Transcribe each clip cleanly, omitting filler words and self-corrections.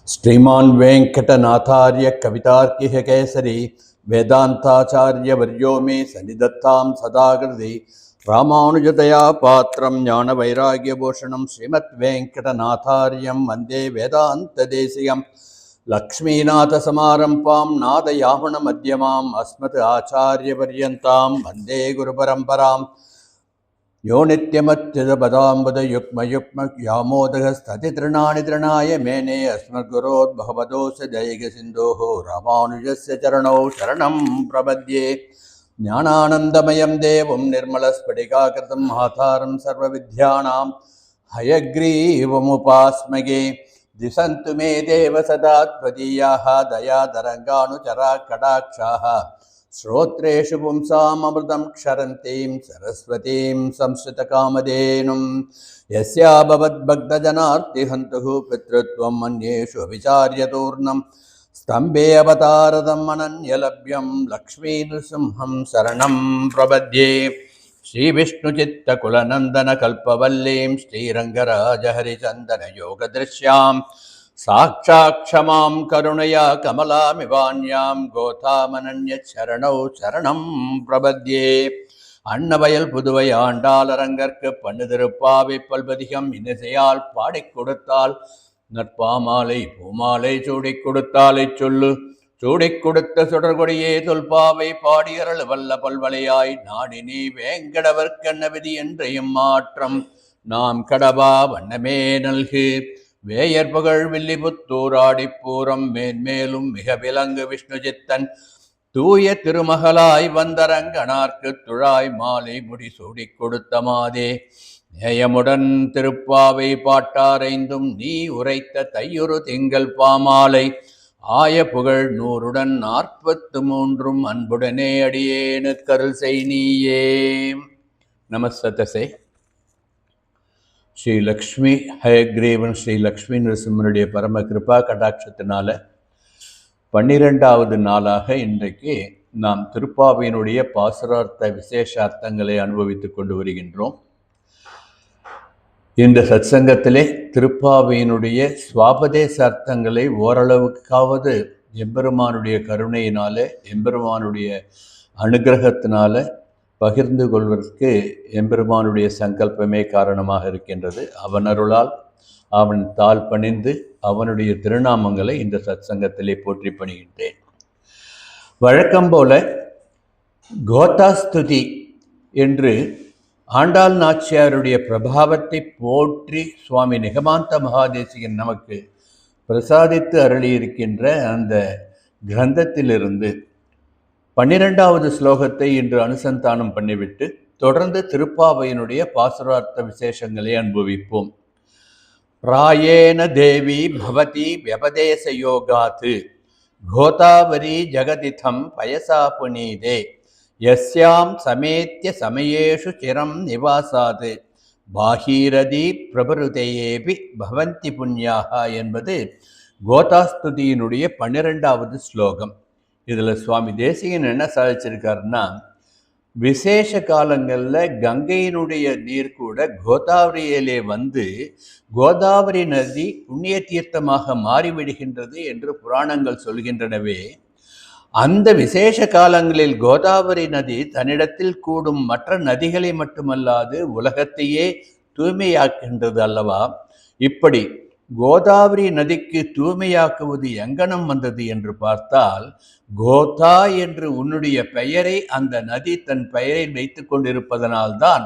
श्रीमान् वेंकटनाथार्य कवितार्किक केसरी वेदांताचार्य वर्यो मे सन्निधत्तां सदाकृति रामानुजतया पात्रं ज्ञानवैराग्यभूषणं श्रीमद्वेंकटनाथार्यं वन्दे वेदान्तदेशिकं लक्ष्मीनाथसमारम्भां नादयामुनमध्यमाम् अस्मत् आचार्यपर्यन्तां वन्दे गुरुपरम्पराम् यो नित्यमच्युतपदाम्बुजयुग्मयुग्मव्यामोदगस्ततितृणानि तृणाय मेने अस्मद्गुरोद्भवदोष जयगसिन्धोः रामानुजस्य चरणौ शरणं प्रपद्ये। ज्ञानानन्दमयं देवं निर्मलस्फटिकाकृतं आधारं सर्वविद्यानां हयग्रीवमुपास्मगे। दिशन्तु मे देव सदा त्वदीयाः दयातरङ्गानुचरा कटाक्षाः श्रोत्रेषु पुंसामृतं क्षरन्तीं सरस्वतीं संस्कृतकामधेनुं यस्या भवद्भक्तजनार्तिहन्तुः पितृत्वम् अन्येषु अभिचार्यतूर्णं स्तम्भे अवतारदम् अनन्यलभ्यं लक्ष्मीनृसिंहं शरणं प्रपद्ये। श्रीविष्णुचित्तकुलनन्दनकल्पवल्लीं श्रीरङ्गराजहरिचन्दनयोगदृश्यां साक्षाक्षमां करुणया कमलामिवान्यां गोतामनन्यचरणौ शरणं प्रपद्ये। அன்னவயல் புதுவை ஆண்டாளரங்கற்கு பண்ணுதிருப்பாவை பல்பதிகம் இன்னிசையால் பாடிக் கொடுத்தால் நற்பாமாலை பூமாலை சூடிக் கொடுத்தாலை சொல்லு சூடிக் கொடுத்த சுடர்கொடியே தொல்பாவை பாடியரள் வல்ல பல்வளையாய் நாடினி வேங்கடவர்க்கண்ண விதி என்றையும் மாற்றம் நாம் கடவா வண்ணமே நல்கு வேயர் புகழ் வில்லிபுத்தூராடிப்பூரம் மேன்மேலும் மிக விலங்கு விஷ்ணுஜித்தன் தூய திருமகளாய் வந்தரங்கனார்க்கு துழாய் மாலை முடி சூடிக் கொடுத்த மாதே நேயமுடன் திருப்பாவை பாட்டாரைந்தும் நீ உரைத்த தையுறு திங்கள் பாமாலை ஆய புகழ் 143 அன்புடனே அடியேனு கருள் செய் நீயே. நமஸ்தே. ஸ்ரீ லக்ஷ்மி ஹயக்ரீவன் ஸ்ரீ லக்ஷ்மி நரசிம்மனுடைய பரம கிருபா கடாட்சத்தினால 12வது நாளாக இன்றைக்கு நாம் திருப்பாவையினுடைய பாசுரார்த்த விசேஷார்த்தங்களை அனுபவித்துக் கொண்டு வருகின்றோம். இந்த சத்சங்கத்திலே திருப்பாவையினுடைய சுவாபதேச அர்த்தங்களை ஓரளவுக்காவது எம்பெருமானுடைய கருணையினால எம்பெருமானுடைய அனுகிரகத்தினால பகிர்ந்து கொள்வதற்கு எம்பெருமானுடைய சங்கல்பமே காரணமாக இருக்கின்றது. அவன் அருளால் அவன் தாழ் பணிந்து அவனுடைய திருநாமங்களை இந்த சத்சங்கத்திலே போற்றி பணிகின்றேன். வழக்கம் போல கோதாஸ்துதி என்று ஆண்டாள் நாச்சியாருடைய பிரபாவத்தை போற்றி சுவாமி நிகமாந்த மகாதேசிகன் நமக்கு பிரசாதித்து அருளியிருக்கின்ற அந்த கிரந்தத்திலிருந்து 12வது ஸ்லோகத்தை இன்று அனுசந்தானம் பண்ணிவிட்டு தொடர்ந்து திருப்பாவையினுடைய பாசுரார்த்த விசேஷங்களை அனுபவிப்போம். பிராயேன தேவி பவதி வியபதேச யோகாத் கோதாவரி ஜகதிதம் பயசா புனீதே யஸ்யாம் சமேத்ய சமயேஷு சிரம் நிவாசாது பாகீரதி பிரபருதேயேபி பவந்தி புண்ணியாக என்பது கோதாஸ்துதியினுடைய 12வது ஸ்லோகம். இதில் சுவாமி தேசிகன் என்ன சாதிச்சிருக்காருன்னா, விசேஷ காலங்களில் கங்கையினுடைய நீர் கூட கோதாவரியிலே வந்து கோதாவரி நதி புண்ணிய தீர்த்தமாக மாறிவிடுகின்றது என்று புராணங்கள் சொல்கின்றனவே, அந்த விசேஷ காலங்களில் கோதாவரி நதி தன்னிடத்தில் கூடும் மற்ற நதிகளை மட்டுமல்லாது உலகத்தையே தூய்மையாக்கின்றது அல்லவா? இப்படி கோதாவரி நதிக்கு தூய்மையாக்குவது எங்கனம் வந்தது என்று பார்த்தால், கோதா என்று உன்னுடைய பெயரை அந்த நதி தன் பெயரில் வைத்து கொண்டிருப்பதனால்தான்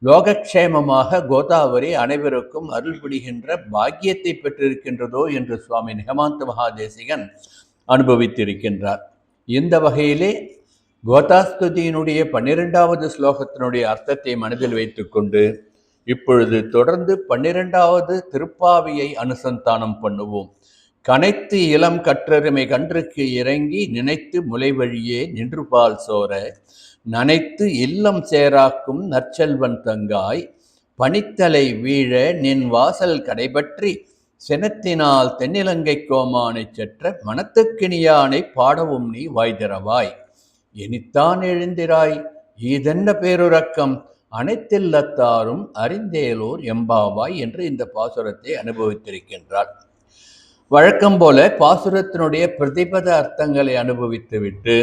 லோகக்ஷேமமாக கோதாவரி அனைவருக்கும் அருள் புரிகின்ற பாக்கியத்தை பெற்றிருக்கின்றதோ என்று சுவாமி நிகமாந்த மகாதேசிகன் அனுபவித்திருக்கின்றார். இந்த வகையிலே கோதாஸ்துதியினுடைய 12வது ஸ்லோகத்தினுடைய அர்த்தத்தை மனதில் வைத்துக்கொண்டு இப்பொழுது தொடர்ந்து 12வது திருப்பாவையை அனுசந்தானம் பண்ணுவோம். கனைத்து இளம் கற்றருமை கன்றுக்கு இறங்கி நினைத்து முலை வழியே நின்று பால் சோர நனைத்து இல்லம் சேராக்கும் நற்செல்வன் தங்காய் பனித்தலை வீழ நின் வாசல் கடைபற்றி செனத்தினால் தென்னிலங்கை கோமானை செற்ற மனத்துக்கினியானை பாடவும் நீ வாய்திரவாய் எனித்தான் எழுந்திராய் ஈதென்ன பேருறக்கம் அனைத்தில்லத்தாரும் அறிந்தேலோர் எம்பாவாய் என்று இந்த பாசுரத்தை அனுபவித்திருக்கின்றார். வழக்கம் போல பாசுரத்தினுடைய பிரதிபத அர்த்தங்களை அனுபவித்துவிட்டு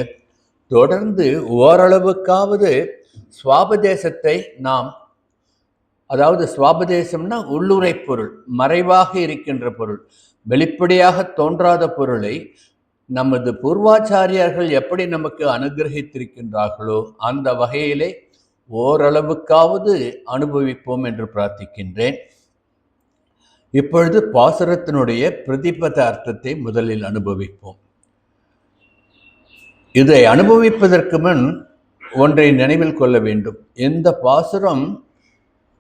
தொடர்ந்து ஓரளவுக்காவது சுவாபதேசத்தை நாம், அதாவது சுவாபதேசம்னா உள்ளுரை பொருள், மறைவாக இருக்கின்ற பொருள், வெளிப்படையாக தோன்றாத பொருளை நமது பூர்வாச்சாரியார்கள் எப்படி நமக்கு அனுகிரகித்திருக்கின்றார்களோ அந்த வகையிலே ஓரளவுக்காவது அனுபவிப்போம் என்று பிரார்த்திக்கின்றேன். இப்பொழுது பாசுரத்தினுடைய பிரதிபத அர்த்தத்தை முதலில் அனுபவிப்போம். இதை அனுபவிப்பதற்கு முன் ஒன்றை நினைவில் கொள்ள வேண்டும். இந்த பாசுரம்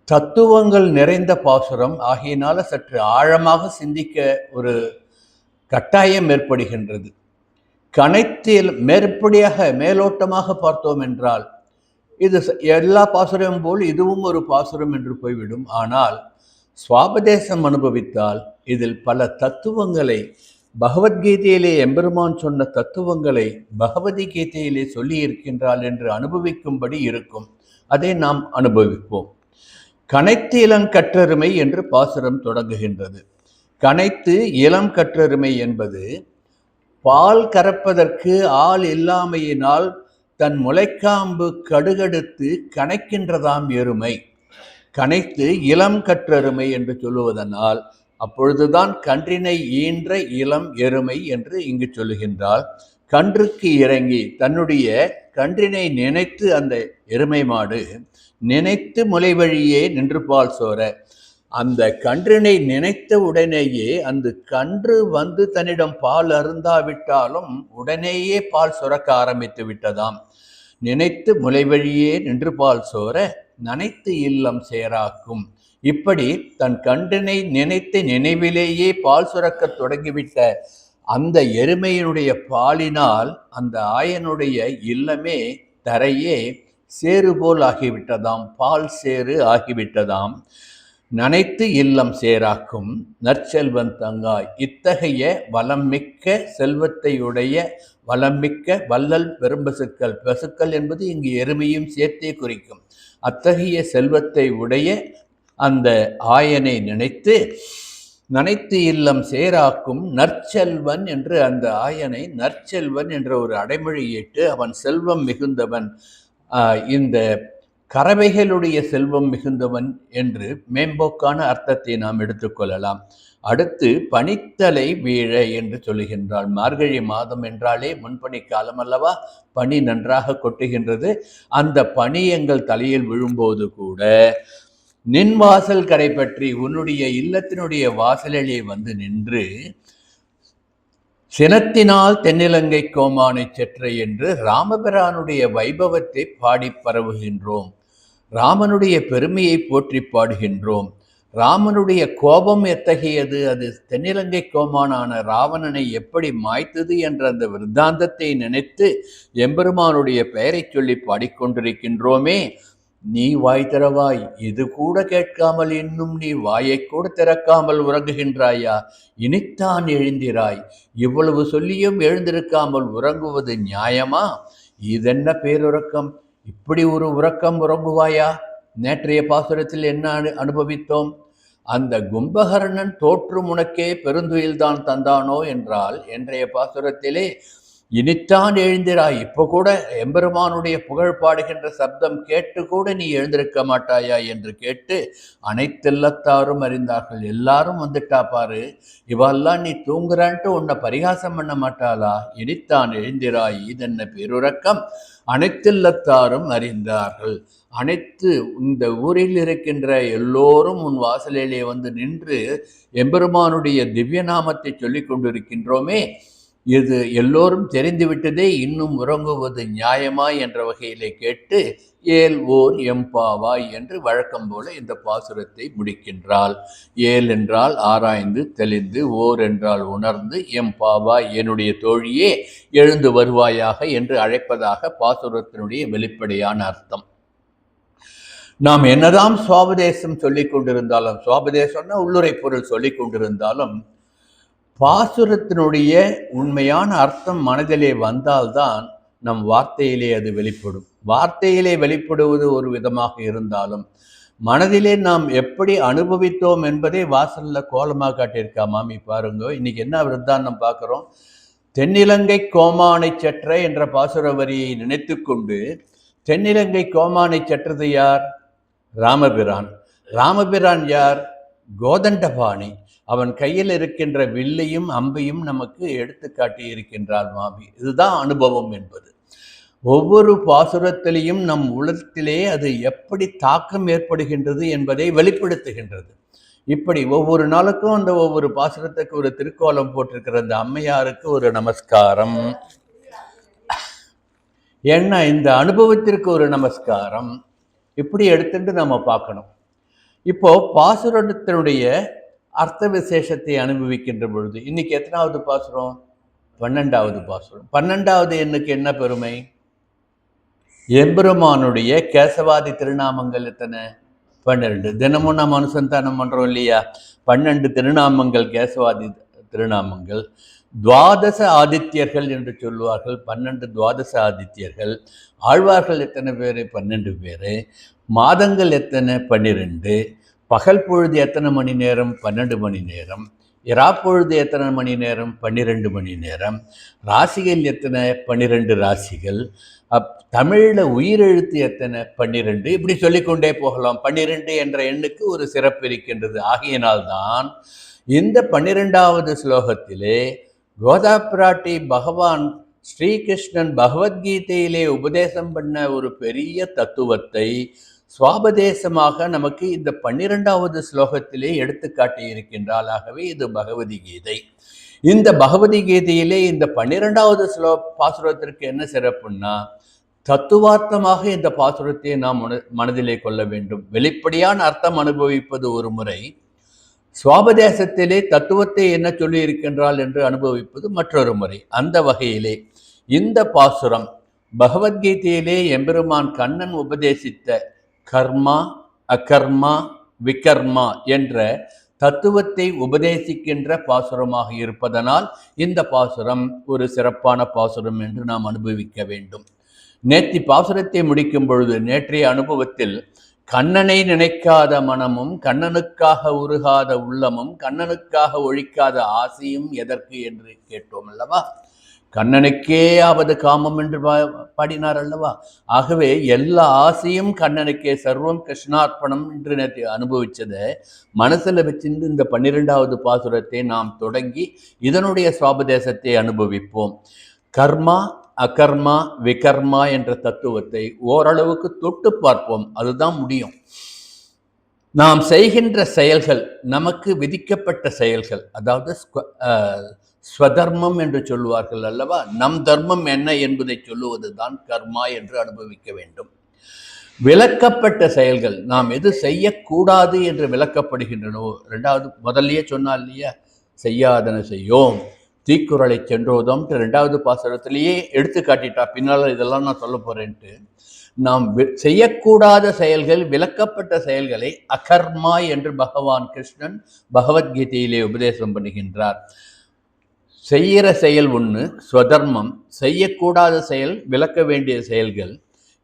தத்துவங்கள் நிறைந்த பாசுரம் ஆகையினால சற்று ஆழமாக சிந்திக்க ஒரு கட்டாயம் ஏற்படுகின்றது. கணைத்தில் மேற்படியாக மேலோட்டமாக பார்த்தோம் என்றால் இது எல்லா பாசுரம் போல் இதுவும் ஒரு பாசுரம் என்று போய்விடும். ஆனால் சுவாபதேசம் அனுபவித்தால் இதில் பல தத்துவங்களை, பகவத்கீதையிலே எம்பெருமான் சொன்ன தத்துவங்களை பகவத்கீதையிலே சொல்லி இருக்கின்றாள் என்று அனுபவிக்கும்படி இருக்கும். அதை நாம் அனுபவிப்போம். கனைத்து இளம் கற்றருமை என்று பாசுரம் தொடங்குகின்றது. கனைத்து இளம் கற்றருமை என்பது பால் கறப்பதற்கு ஆள் இல்லாமையினால் தன் முளைக்காம்பு கடுகடுத்து கணைக்கின்றதாம் எருமை. கனைத்து இளம் கற்றருமை என்று சொல்லுவதனால் அப்பொழுதுதான் கன்றினை ஈன்ற இளம் எருமை என்று இங்கு சொல்லுகின்றால், கன்றுக்கு இறங்கி தன்னுடைய கன்றினை நினைத்து அந்த எருமை மாடு நினைத்து முலை வழியே நின்று பால் சோர, அந்த கன்றினை நினைத்த உடனேயே அந்த கன்று வந்து தன்னிடம் பால் அருந்தாவிட்டாலும் உடனேயே பால் சுரக்க ஆரம்பித்து விட்டதாம். நினைத்து முலை வழியே நின்று பால் சோர நனைத்து இல்லம் சேராக்கும். இப்படி தன் கன்றினை நினைத்த நினைவிலேயே பால் சுரக்க தொடங்கிவிட்ட அந்த எருமையினுடைய பாலினால் அந்த ஆயனுடைய இல்லமே தரையே சேறு போல் ஆகிவிட்டதாம், பால் சேறு ஆகிவிட்டதாம். நனைத்து இல்லம் சேராக்கும் நற்செல்வன் தங்காய். இத்தகைய வளம் மிக்க செல்வத்தையுடைய வளம் மிக்க வள்ளல் பெரும்பசுக்கள், பசுக்கள் என்பது இங்கு எருமையும் சேர்த்தே குறிக்கும். அத்தகைய செல்வத்தை உடைய அந்த ஆயனை நினைத்து நனைத்து இல்லம் சேராக்கும் நற்செல்வன் என்று அந்த ஆயனை நற்செல்வன் என்ற ஒரு அடைமொழியிட்டு அவன் செல்வம் மிகுந்தவன், இந்த கறவைகளுடைய செல்வம் மிகுந்தவன் என்று மேம்போக்கான அர்த்தத்தை நாம் எடுத்துக்கொள்ளலாம். அடுத்து பனித்தலை வீழ என்று சொல்லுகின்றாள். மார்கழி மாதம் என்றாலே முன்பனி காலம் அல்லவா, பனி நன்றாக கொட்டுகின்றது. அந்த பனி எங்கள் தலையில் விழும்போது கூட நின் வாசல் கரை பற்றி உன்னுடைய இல்லத்தினுடைய வாசலிலே வந்து நின்று சினத்தினால் தென்னிலங்கை கோமானை செற்றை என்று ராமபிரானுடைய வைபவத்தை பாடி பரவுகின்றோம். ராமனுடைய பெருமையை போற்றி பாடுகின்றோம். ராமனுடைய கோபம் எத்தகையது, அது தென்னிலங்கை கோமானான ராவணனை எப்படி மாய்த்தது என்ற அந்த விருத்தாந்தத்தை நினைத்து எம்பெருமானுடைய பெயரை சொல்லி பாடிக்கொண்டிருக்கின்றோமே. நீ வாய் திறவாய், இது கூட கேட்காமல் இன்னும் நீ வாயை கூட திறக்காமல் உறங்குகின்றாயா? இனித்தான் எழுந்திராய், இவ்வளவு சொல்லியும் எழுந்திருக்காமல் உறங்குவது நியாயமா? இதென்ன பேருறக்கம்? இப்படி ஒரு உறக்கம் உறங்குவாயா? நேற்றைய பாசுரத்தில் என்ன அனுபவித்தோம்? அந்த கும்பகர்ணன் தோற்றும் உனக்கே பெருந்துயில்தான் தந்தானோ என்றால், இன்றைய பாசுரத்திலே இனித்தான் எழுந்திராய், இப்போ கூட எம்பெருமானுடைய புகழ் பாடுகின்ற சப்தம் கேட்டு கூட நீ எழுந்திருக்க மாட்டாயா என்று கேட்டு அனைத்தெல்லத்தாரும் அறிந்தார்கள். எல்லாரும் வந்துட்டா பாரு, இவெல்லாம் நீ தூங்குறான்ட்டு உன்னை பரிகாசம் பண்ண மாட்டாளா? இனித்தான் எழுந்திராய், இதென்ன பேருறக்கம்? அனைத்தெல்லத்தாரும் அறிந்தார்கள். அனைத்து இந்த ஊரில் இருக்கின்ற எல்லோரும் உன் வாசலிலே வந்து நின்று எம்பெருமானுடைய திவ்ய நாமத்தை சொல்லிக் கொண்டிருக்கின்றோமே, இது எல்லோரும் தெரிந்துவிட்டதே, இன்னும் உறங்குவது நியாயமா என்ற வகையிலே கேட்டு ஏல் ஓர் எம்பாவாய் என்று வழக்கம் போல இந்த பாசுரத்தை முடிக்கின்றாள். ஏல் என்றால் ஆராய்ந்து தெளிந்து, ஓர் என்றால் உணர்ந்து, எம்பாவாய் என்னுடைய தோழியே எழுந்து வருவாயாக என்று அழைப்பதாக பாசுரத்தினுடைய வெளிப்படையான அர்த்தம். நாம் என்னதான் சுவாபதேசம் சொல்லிக் கொண்டிருந்தாலும், சுவாபதேசம்னா உள்ளுரை பொருள் சொல்லிக் கொண்டிருந்தாலும், பாசுரத்தினுடைய உண்மையான அர்த்தம் மனதிலே வந்தால்தான் நம் வார்த்தையிலே அது வெளிப்படும். வார்த்தையிலே வெளிப்படுவது ஒரு விதமாக இருந்தாலும் மனதிலே நாம் எப்படி அனுபவித்தோம் என்பதை வாசல்ல கோலமாக காட்டியிருக்கா மாமி பாருங்க. இன்னைக்கு என்ன விருத்தாந்தம் பார்க்குறோம். தென்னிலங்கை கோமானை சற்ற என்ற பாசுர வரியை நினைத்து கொண்டு தென்னிலங்கை கோமானை சற்றது யார்? ராமபிரான். ராமபிரான் யார்? கோதண்டபாணி. அவன் கையில் இருக்கின்ற வில்லையும் அம்பையும் நமக்கு எடுத்து காட்டி இருக்கின்றான் மாமி. இதுதான் அனுபவம் என்பது. ஒவ்வொரு பாசுரத்திலையும் நம் உள்ளத்திலே அது எப்படி தாக்கம் ஏற்படுகின்றது என்பதை வெளிப்படுத்துகின்றது. இப்படி ஒவ்வொரு நாளுக்கும் அந்த ஒவ்வொரு பாசுரத்துக்கு ஒரு திருக்கோலம் போட்டிருக்கிற அந்த அம்மையாருக்கு ஒரு நமஸ்காரம். ஏன்னா இந்த அனுபவத்திற்கு ஒரு நமஸ்காரம். இப்படி எடுத்துட்டு நம்ம பார்க்கணும். இப்போ பாசுரத்தினுடைய அர்த்த விசேஷத்தை அனுபவிக்கின்ற பொழுது இன்னைக்கு எத்தனாவது பாசுரம்? 12வது பாசுரம். 12வது எண்ணுக்கு என்ன பெருமை? எம்பெருமானுடைய கேசவாதி திருநாமங்கள் எத்தனை? 12. தினமும் நாம் அனுசந்தானம் பண்றோம் இல்லையா? 12 திருநாமங்கள் கேசவாதி திருநாமங்கள். துவாதச ஆதித்யர்கள் என்று சொல்லுவார்கள். 12 துவாதச ஆதித்யர்கள். ஆழ்வார்கள் எத்தனை பேர்? 12 பேர். மாதங்கள் எத்தனை? 12. பகல் பொழுது எத்தனை மணி நேரம்? 12 மணி நேரம். இராப்பொழுது எத்தனை மணி நேரம்? 12 மணி நேரம். ராசிகள் எத்தனை? 12 ராசிகள். தமிழில் உயிரெழுத்து எத்தனை? 12. இப்படி சொல்லிக்கொண்டே போகலாம். 12 என்ற எண்ணுக்கு ஒரு சிறப்பு இருக்கின்றது. ஆகையினால்தான் இந்த 12வது ஸ்லோகத்திலே கோதா பிராட்டி பகவான் ஸ்ரீகிருஷ்ணன் பகவத்கீதையிலே உபதேசம் பண்ண ஒரு பெரிய தத்துவத்தை சுவாபதேசமாக நமக்கு இந்த 12வது ஸ்லோகத்திலே எடுத்து காட்டி இருக்கின்றாள். ஆகவே இது பகவத்கீதை. இந்த பகவத்கீதையிலே இந்த 12வது பாசுரத்திற்கு என்ன சிறப்புன்னா, தத்துவார்த்தமாக இந்த பாசுரத்தை நாம் மனதிலே கொள்ள வேண்டும். வெளிப்படையான அர்த்தம் அனுபவிப்பது ஒரு முறை, சுவாபதேசத்திலே தத்துவத்தை என்ன சொல்லி இருக்கின்றாள் என்று அனுபவிப்பது மற்றொரு முறை. அந்த வகையிலே இந்த பாசுரம் பகவத்கீதையிலே எம்பெருமான் கண்ணன் உபதேசித்த கர்மா அகர்மா விகர்மா என்ற தத்துவத்தை உபதேசிக்கின்ற பாசுரமாக இருப்பதனால் இந்த பாசுரம் ஒரு சிறப்பான பாசுரம் என்று நாம் அனுபவிக்க வேண்டும். நேற்று பாசுரத்தை முடிக்கும் பொழுது நேற்றைய அனுபவத்தில் கண்ணனை நினைக்காத மனமும் கண்ணனுக்காக உருகாத உள்ளமும் கண்ணனுக்காக ஒழிக்காத ஆசையும் எதற்கு என்று கேட்டோம் அல்லவா? கண்ணனுக்கே ஆவது காமம் என்று பாடினார் அல்லவா? ஆகவே எல்லா ஆசையும் கண்ணனுக்கே, சர்வம் கிருஷ்ணார்ப்பணம் என்று நேற்று அனுபவிச்சதை மனசில் வச்சிருந்து இந்த 12வது பாசுரத்தை நாம் தொடங்கி இதனுடைய சுவாபதேசத்தை அனுபவிப்போம். கர்மா அகர்மா விகர்மா என்ற தத்துவத்தை ஓரளவுக்கு தொட்டு பார்ப்போம். அதுதான் முடியும். நாம் செய்கின்ற செயல்கள் நமக்கு விதிக்கப்பட்ட செயல்கள், அதாவது ஸ்வதர்மம் என்று சொல்லுவார்கள் அல்லவா? நம் தர்மம் என்ன என்பதை சொல்லுவது தான் கர்மா என்று அனுபவிக்க வேண்டும். விலக்கப்பட்ட செயல்கள், நாம் எது செய்யக்கூடாது என்று விலக்கப்படுகின்றனோ, முதல்லயே சொன்னால் இல்லையா, செய்யாதன செய்யோம் தீக்குறளை சென்றோதோம் 2வது பாசுரத்திலேயே எடுத்து காட்டிட்டா. பின்னால் இதெல்லாம் நான் சொல்ல போறேன்ட்டு நாம் செய்யக்கூடாத செயல்கள், விலக்கப்பட்ட செயல்களை அகர்மா என்று பகவான் கிருஷ்ணன் பகவத்கீதையிலே உபதேசம் பண்ணுகின்றார். செய்கிற செயல் ஒன்று ஸ்வதர்மம், செய்யக்கூடாத செயல், விலக்க வேண்டிய செயல்கள்.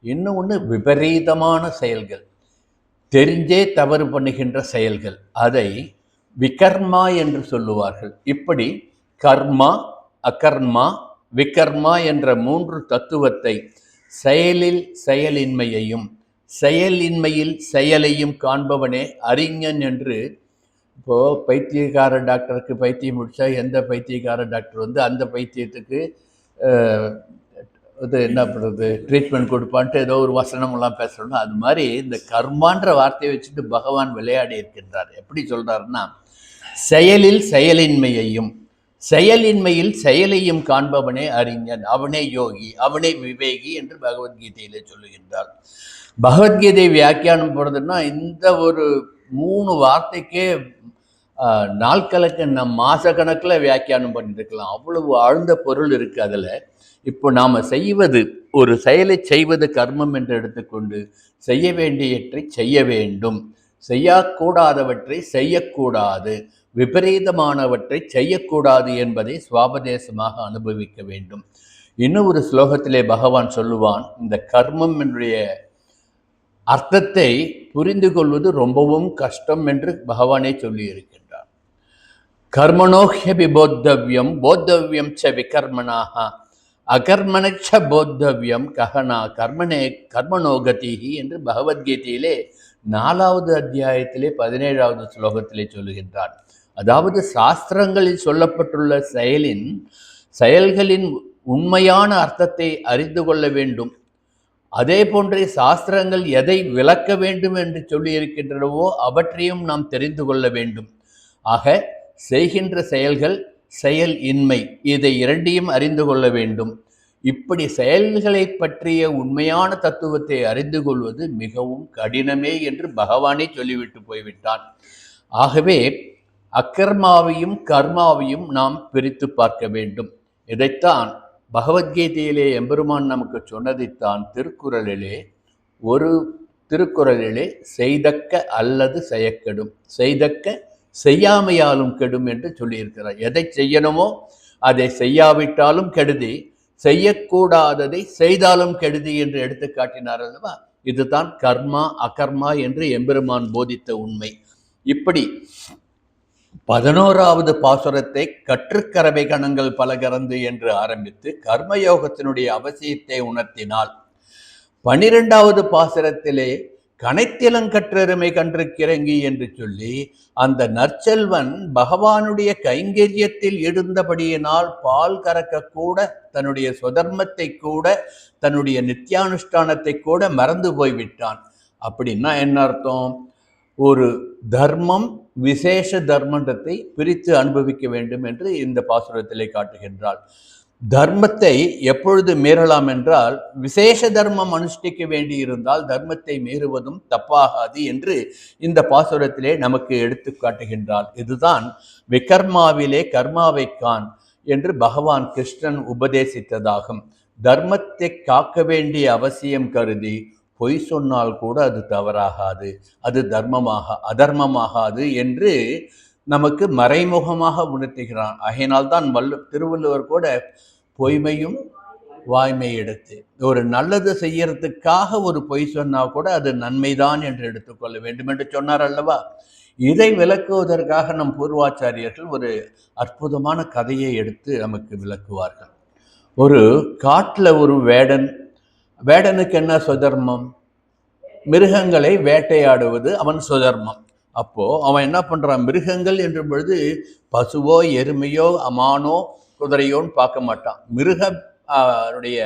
இன்னொன்று விபரீதமான செயல்கள், தெரிஞ்சே தவறு பண்ணுகின்ற செயல்கள், அதை விகர்மா என்று சொல்லுவார்கள். இப்படி கர்மா அகர்மா விகர்மா என்ற 3 தத்துவத்தை, செயலில் செயலின்மையையும் செயலின்மையில் செயலையும் காண்பவனே அறிஞன் என்று. இப்போது பைத்தியக்கார டாக்டருக்கு பைத்தியம் முடிச்சா எந்த பைத்தியக்கார டாக்டர் அந்த பைத்தியத்துக்கு இது என்ன பண்ணுறது, ட்ரீட்மெண்ட் கொடுப்பான்ட்டு ஏதோ ஒரு வசனமெல்லாம் பேசணும். அது மாதிரி இந்த கர்மான்ற வார்த்தையை வச்சுட்டு பகவான் விளையாடி இருக்கின்றார். எப்படி சொல்கிறாருன்னா, செயலில் செயலின்மையையும் செயலின்மையில் செயலையும் காண்பவனே அறிஞன், அவனே யோகி, அவனே விவேகி என்று பகவத்கீதையிலே சொல்லுகின்றார். பகவத்கீதை வியாக்கியானம் போடுறதுன்னா இந்த ஒரு 3 வார்த்தைக்கே நாட்கணக்கு மாச கணக்கில் வியாக்கியானம் பண்ணிட்டு இருக்கலாம். அவ்வளவு ஆழ்ந்த பொருள் இருக்கு அதில். இப்போ நாம் செய்வது, ஒரு செயலை செய்வது கர்மம் என்று எடுத்துக்கொண்டு செய்ய வேண்டியவற்றை செய்ய வேண்டும், செய்யக்கூடாதவற்றை செய்யக்கூடாது, விபரீதமானவற்றை செய்யக்கூடாது என்பதை சுவாபதேசமாக அனுபவிக்க வேண்டும். இன்னும் ஒரு ஸ்லோகத்திலே பகவான் சொல்லுவான், இந்த கர்மம் என்னுடைய அர்த்தத்தை புரிந்து கொள்வது ரொம்பவும் கஷ்டம் என்று பகவானே சொல்லி இருக்கின்றார். கர்மணோஹ்யபி போத்தவ்யம் போத்தவ்யம் ச விகர்மணாக அகர்மணச்ச போத்தவ்யம் கஹனா கர்மணோகதிஹி என்று பகவத்கீதையிலே 4வது அத்தியாயத்திலே 17வது ஸ்லோகத்திலே சொல்லுகின்றார். அதாவது சாஸ்திரங்களில் சொல்லப்பட்டுள்ள செயல்களின் உண்மையான அர்த்தத்தை அறிந்து கொள்ள வேண்டும். அதே போன்றே சாஸ்திரங்கள் எதை விளக்க வேண்டும் என்று சொல்லி இருக்கின்றனவோ அவற்றையும் நாம் தெரிந்து கொள்ள வேண்டும். ஆக செய்கின்ற செயல்கள், செயல் இன்மை, இதை இரண்டையும் அறிந்து கொள்ள வேண்டும். இப்படி செயல்களை பற்றிய உண்மையான தத்துவத்தை அறிந்து கொள்வது மிகவும் கடினமே என்று பகவானே சொல்லிவிட்டு போய்விட்டான். ஆகவே அக்கர்மாவையும் கர்மாவையும் நாம் பிரித்து பார்க்க வேண்டும். இதைத்தான் பகவத்கீதையிலே எம்பெருமான் நமக்கு சொன்னதைத்தான் ஒரு திருக்குறளிலே செய்தக்க அல்லது செய்யக்கெடும், செய்தக்க செய்யாமையாலும் கெடும் என்று சொல்லியிருக்கிறார். எதை செய்யணுமோ அதை செய்யாவிட்டாலும் கெடுதி, செய்யக்கூடாததை செய்தாலும் கெடுதி என்று எடுத்து காட்டினார் அல்லவா? இதுதான் கர்மா அகர்மா என்று எம்பெருமான் போதித்த உண்மை. இப்படி 11வது பாசுரத்தை கற்றுக்கரவை கணங்கள் பல கறந்து என்று ஆரம்பித்து கர்மயோகத்தினுடைய அவசியத்தை உணர்த்தினால், 12வது பாசுரத்திலே கனைத்திலங்கற்றெருமை கன்று கிறங்கி என்று சொல்லி அந்த நற்செல்வன் பகவானுடைய கைங்கரியத்தில் இருந்தபடியினால் பால் கறக்க கூட தன்னுடைய சுதர்மத்தை கூட தன்னுடைய நித்தியானுஷ்டானத்தை கூட மறந்து போய்விட்டான். அப்படின்னா என்ன அர்த்தம்? ஒரு தர்மம் விசேஷ தர்மத்தை பிரித்து அனுபவிக்க வேண்டும் என்று இந்த பாசுரத்திலே காட்டுகின்றாள். தர்மத்தை எப்பொழுது மீறலாம் என்றால், விசேஷ தர்மம் அனுஷ்டிக்க வேண்டி இருந்தால் தர்மத்தை மீறுவதும் தப்பாகாது என்று இந்த பாசுரத்திலே நமக்கு எடுத்து காட்டுகின்றாள். இதுதான் விகர்மாவிலே கர்மாவை கான் என்று பகவான் கிருஷ்ணன் உபதேசித்ததாகும். தர்மத்தை காக்க வேண்டிய அவசியம் கருதி பொய் சொன்னால் கூட அது தவறாகாது, அது அதர்மமாகாது என்று நமக்கு மறைமுகமாக உணர்த்துகிறான். ஆகையினால்தான் திருவள்ளுவர் கூட பொய்மையும் வாய்மை எடுத்து ஒரு நல்லது செய்யறதுக்காக ஒரு பொய் சொன்னா கூட அது நன்மைதான் என்று எடுத்துக்கொள்ள வேண்டும் என்று சொன்னார் அல்லவா? இதை விளக்குவதற்காக நம் பூர்வாச்சாரியர்கள் ஒரு அற்புதமான கதையை எடுத்து நமக்கு விளக்குவார்கள். ஒரு காட்டில் ஒரு வேடனுக்கு என்ன சுதர்மம்? மிருகங்களை வேட்டையாடுவது அவன் சுதர்மம். அப்போ அவன் என்ன பண்றான்? மிருகங்கள் என்ற பொழுது பசுவோ எருமையோ மானோ குதிரையோன்னு பார்க்க மாட்டான். மிருகனுடைய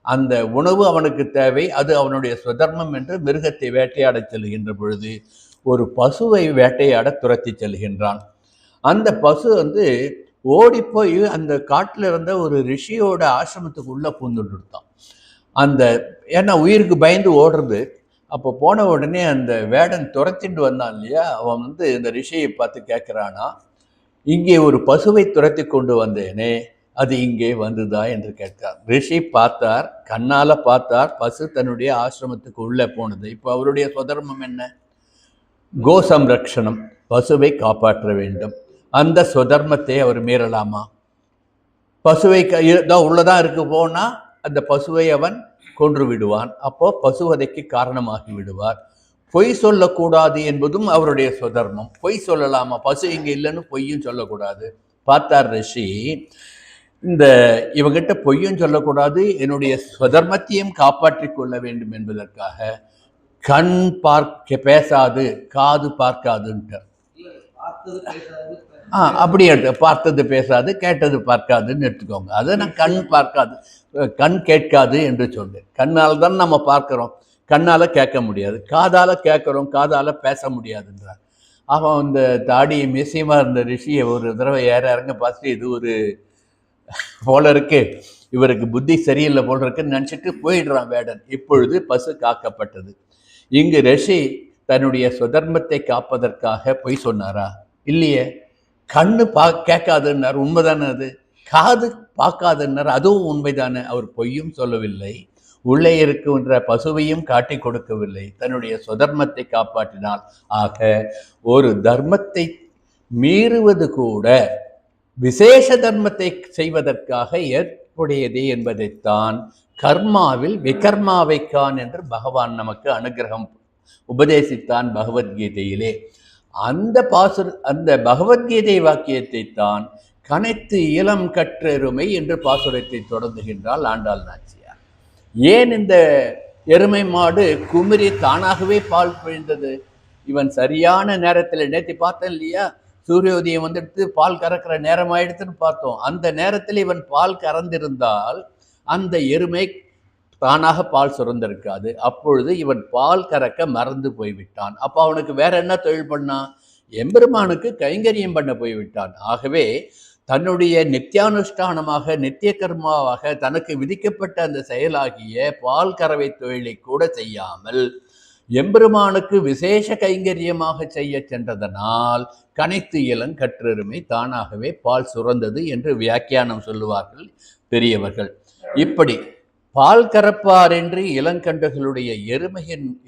அந்த உணவு அவனுக்கு தேவை, அது அவனுடைய சுதர்மம் என்று மிருகத்தை வேட்டையாட செல்கின்ற பொழுது ஒரு பசுவை வேட்டையாட துரத்தி செல்கின்றான். அந்த பசு ஓடிப்போய் அந்த காட்டில் இருந்த ஒரு ரிஷியோட ஆசிரமத்துக்குள்ள பூந்துட்டான். ஏன்னா உயிருக்கு பயந்து ஓடுறது. அப்போ போன உடனே அந்த வேடன் துரத்திட்டு வந்தான் இல்லையா, அவன் இந்த ரிஷியை பார்த்து கேட்குறானா, இங்கே ஒரு பசுவை துரத்தி கொண்டு வந்தேனே, அது இங்கே வந்துதா என்று கேட்டார். ரிஷி பார்த்தார், கண்ணால பார்த்தார், பசு தன்னுடைய ஆசிரமத்துக்கு உள்ளே போனது. இப்போ அவருடைய சுதர்மம் என்ன? கோ சம்ரக்ஷணம், பசுவை காப்பாற்ற வேண்டும். அந்த சுதர்மத்தை அவர் மீறலாமா? பசுவை உள்ளதான் இருக்கு போனா அந்த பசுவை அவன் கொன்று விடுவான். அப்போ பசுவதைக்கு காரணமாகி விடுவார். பொய் சொல்லக்கூடாது என்பதும் அவருடைய சுதர்மம். பொய் சொல்லலாமா? பசு இங்கே இல்லைன்னு பொய்யும் சொல்லக்கூடாது. பார்த்தார் ரிஷி, இவங்கிட்ட பொய்யும் சொல்லக்கூடாது, என்னுடைய சுதர்மத்தையும் காப்பாற்றி கொள்ள வேண்டும் என்பதற்காக கண் பேசாது, காது பார்க்காதுன்ட்டு அப்படி பார்த்தது பேசாது, கேட்டது பார்க்காதுன்னு எடுத்துக்கோங்க. அதை நான் கண் கேட்காது என்று சொன்னேன். கண்ணால் தான் நம்ம பார்க்கிறோம், கண்ணால் கேட்க முடியாது. காதால் கேட்குறோம், காதால் பேச முடியாதுன்றார். அவன் இந்த தாடி மிசியமாக இருந்த ரிஷியை ஒரு தடவை இறங்க பார்த்துட்டு, இது ஒரு போல இருக்கு, இவருக்கு புத்தி சரியில்லை போல இருக்குன்னு நினச்சிட்டு போயிடுறான் வேடன். இப்பொழுது பசு காக்கப்பட்டது. இங்கு ரிஷி தன்னுடைய சுதர்மத்தை காப்பதற்காக பொய் சொன்னாரா? இல்லையே. கண்ணு கேட்காதுன்னார், உண்மைதானே. அது காது பார்க்காதுன்னார், அதுவும் உண்மைதானே. அவர் பொய்யும் சொல்லவில்லை, உள்ளே இருக்கின்ற பசுவையும் காட்டி கொடுக்கவில்லை, தன்னுடைய சுதர்மத்தை காப்பாற்றினார். ஆக ஒரு தர்மத்தை மீறுவது கூட விசேஷ தர்மத்தை செய்வதற்காக ஏற்புடையது என்பதைத்தான் கர்மாவில் விகர்மாவைக்கான் என்று பகவான் நமக்கு அனுகிரகம் உபதேசித்தான் பகவத்கீதையிலே. அந்த பகவத்கீதை வாக்கியத்தை தான் கனைத்து இளம் கற்றெருமை என்று பாசுரத்தை தொடங்குகின்றாள் ஆண்டாள் நாச்சியார். ஏன் இந்த எருமை மாடு குமிரி தானாகவே பால் பிழிந்தது? இவன் சரியான நேரத்தில், நேற்று பார்த்தேன் இல்லையா, சூரியோதயம் வந்துடுத்து பால் கறக்கிற நேரம் ஆயிடுத்துன்னு பார்த்தோம். அந்த நேரத்தில் இவன் பால் கறந்திருந்தால் அந்த எருமை தானாக பால் சுரந்திருக்காது. அப்பொழுது இவன் பால் கறக்க மறந்து போய்விட்டான். அப்போ அவனுக்கு வேற என்ன தொழில் பண்ணான்? எம்பெருமானுக்கு கைங்கரியம் பண்ண போய்விட்டான். ஆகவே தன்னுடைய நித்தியானுஷ்டானமாக, நித்திய கர்மாவாக தனக்கு விதிக்கப்பட்ட அந்த செயலாகிய பால் கறவை தொழிலை கூட செய்யாமல் எம்பெருமானுக்கு விசேஷ கைங்கரியமாக செய்ய சென்றதனால் கனைத்து இளம் கற்றெருமை தானாகவே பால் சுரந்தது என்று வியாக்கியானம் சொல்லுவார்கள் பெரியவர்கள். இப்படி பால் கறப்பார் என்று இளங்கன்றுகளுடைய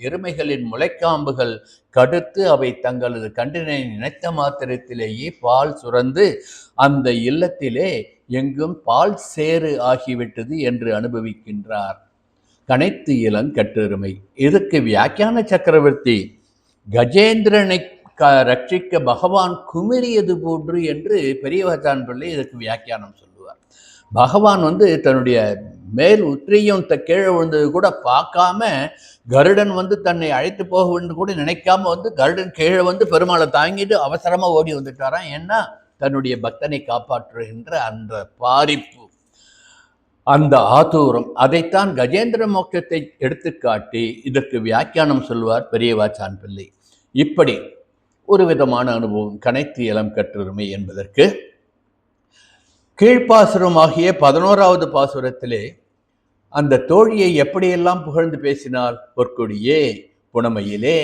எருமைகளின் முளைக்காம்புகள் கடுத்து அவை தங்களது கன்றினை நினைத்த மாத்திரத்திலேயே பால் சுரந்து அந்த இல்லத்திலே எங்கும் பால் சேறு ஆகிவிட்டது என்று அனுபவிக்கின்றார் கனைத்து இளங்கற்றெருமை. இதுக்கு வியாக்கியான சக்கரவர்த்தி கஜேந்திரனை ரட்சிக்க பகவான் குமிரியது போன்று என்று பெரியவச்சான் பிள்ளை இதுக்கு வியாக்கியானம் சொல்லுவார். பகவான் தன்னுடைய மேல் உத்திரியும் கீழே விழுந்தது கூட பார்க்காம, கருடன் தன்னை அழைத்து போக வேண்டும் கூட நினைக்காம கருடன் கீழே பெருமாளை தாங்கிட்டு அவசரமா ஓடி வந்துட்டாராம். ஏன்னா தன்னுடைய பக்தனை காப்பாற்றுகின்ற அந்த பாரிப்பு, அந்த ஆதூரம், அதைத்தான் கஜேந்திர மோட்சத்தை எடுத்துக்காட்டி இதற்கு வியாக்கியானம் சொல்வார் பெரியவாச்சான் பிள்ளை. இப்படி ஒரு விதமான அனுபவம் கனைத்து இளம் கற்றெருமை என்பதற்கு. கீழ்ப்பாசுரமாகிய 11வது பாசுரத்திலே அந்த தோழியை எப்படியெல்லாம் புகழ்ந்து பேசினார். பொற்கொடியே, புனமையிலே,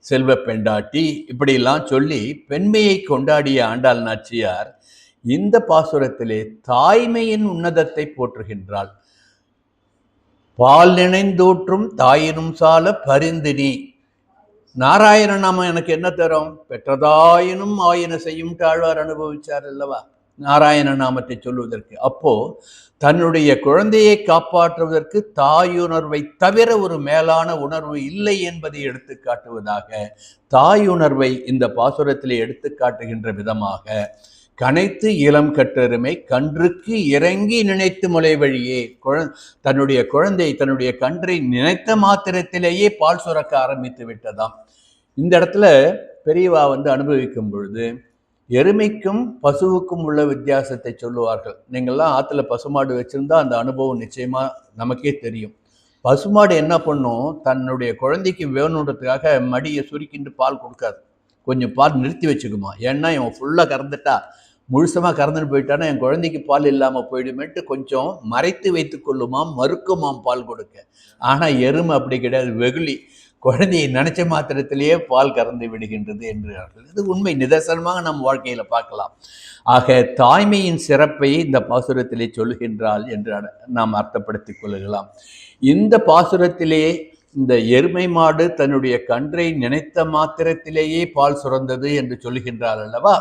செல்வ பெண்டாட்டி, இப்படியெல்லாம் சொல்லி பெண்மையை கொண்டாடிய ஆண்டாள் நாச்சியார் இந்த பாசுரத்திலே தாய்மையின் உன்னதத்தை போற்றுகின்றாள். பால் நினைந்தூற்றும் தாயினும் சால பரிந்தினி. நாராயண நாம எனக்கு என்ன தரும்? பெற்றதாயினும் ஆயின செய்யும் தாழ்வார் அனுபவிச்சார் அல்லவா நாராயண நாமத்தை சொல்வதற்கு. அப்போ தன்னுடைய குழந்தையை காப்பாற்றுவதற்கு தாயுணர்வை தவிர ஒரு மேலான உணர்வு இல்லை என்பதை எடுத்து காட்டுவதாக தாயுணர்வை இந்த பாசுரத்திலே எடுத்து காட்டுகின்ற விதமாக கனைத்து இளம் கற்றெருமை கன்றுக்கு இறங்கி நினைத்து முளை வழியே, தன்னுடைய குழந்தை தன்னுடைய கன்றை நினைத்த மாத்திரத்திலேயே பால் சுரக்க ஆரம்பித்து விட்டதாம். இந்த இடத்துல பெரியவா அனுபவிக்கும் பொழுது எருமைக்கும் பசுவுக்கும் உள்ள வித்தியாசத்தை சொல்லுவார்கள். நீங்கள்லாம் ஆற்றுல பசுமாடு வச்சுருந்தா அந்த அனுபவம் நிச்சயமா நமக்கே தெரியும். பசுமாடு என்ன பண்ணும், தன்னுடைய குழந்தைக்கு வேணுன்றதுக்காக மடியை சுருக்கிட்டு பால் கொடுக்காது. கொஞ்சம் பால் நிறுத்தி வச்சுக்குமா. ஏன்னா இவன் ஃபுல்லாக கறந்துட்டா, முழுசமாக கறந்துன்னு போயிட்டானா என் குழந்தைக்கு பால் இல்லாமல் போயிடுமேட்டு கொஞ்சம் மறைத்து வைத்து கொள்ளுமாம், மறுக்குமாம் பால் கொடுக்க. ஆனால் எருமை அப்படி கிடையாது, வெகுளி. குழந்தையை நினைச்ச மாத்திரத்திலேயே பால் கறந்து விடுகின்றது என்கிறார்கள். இது உண்மை, நிதர்சனமாக நம் வாழ்க்கையில் பார்க்கலாம். ஆக தாய்மையின் சிறப்பை இந்த பாசுரத்திலே சொல்லுகின்றாள் என்று நாம் அர்த்தப்படுத்திக் கொள்ளலாம். இந்த பாசுரத்திலே இந்த எருமை மாடு தன்னுடைய கன்றை நினைத்த மாத்திரத்திலேயே பால் சுரந்தது என்று சொல்லுகின்றாள் அல்லவா.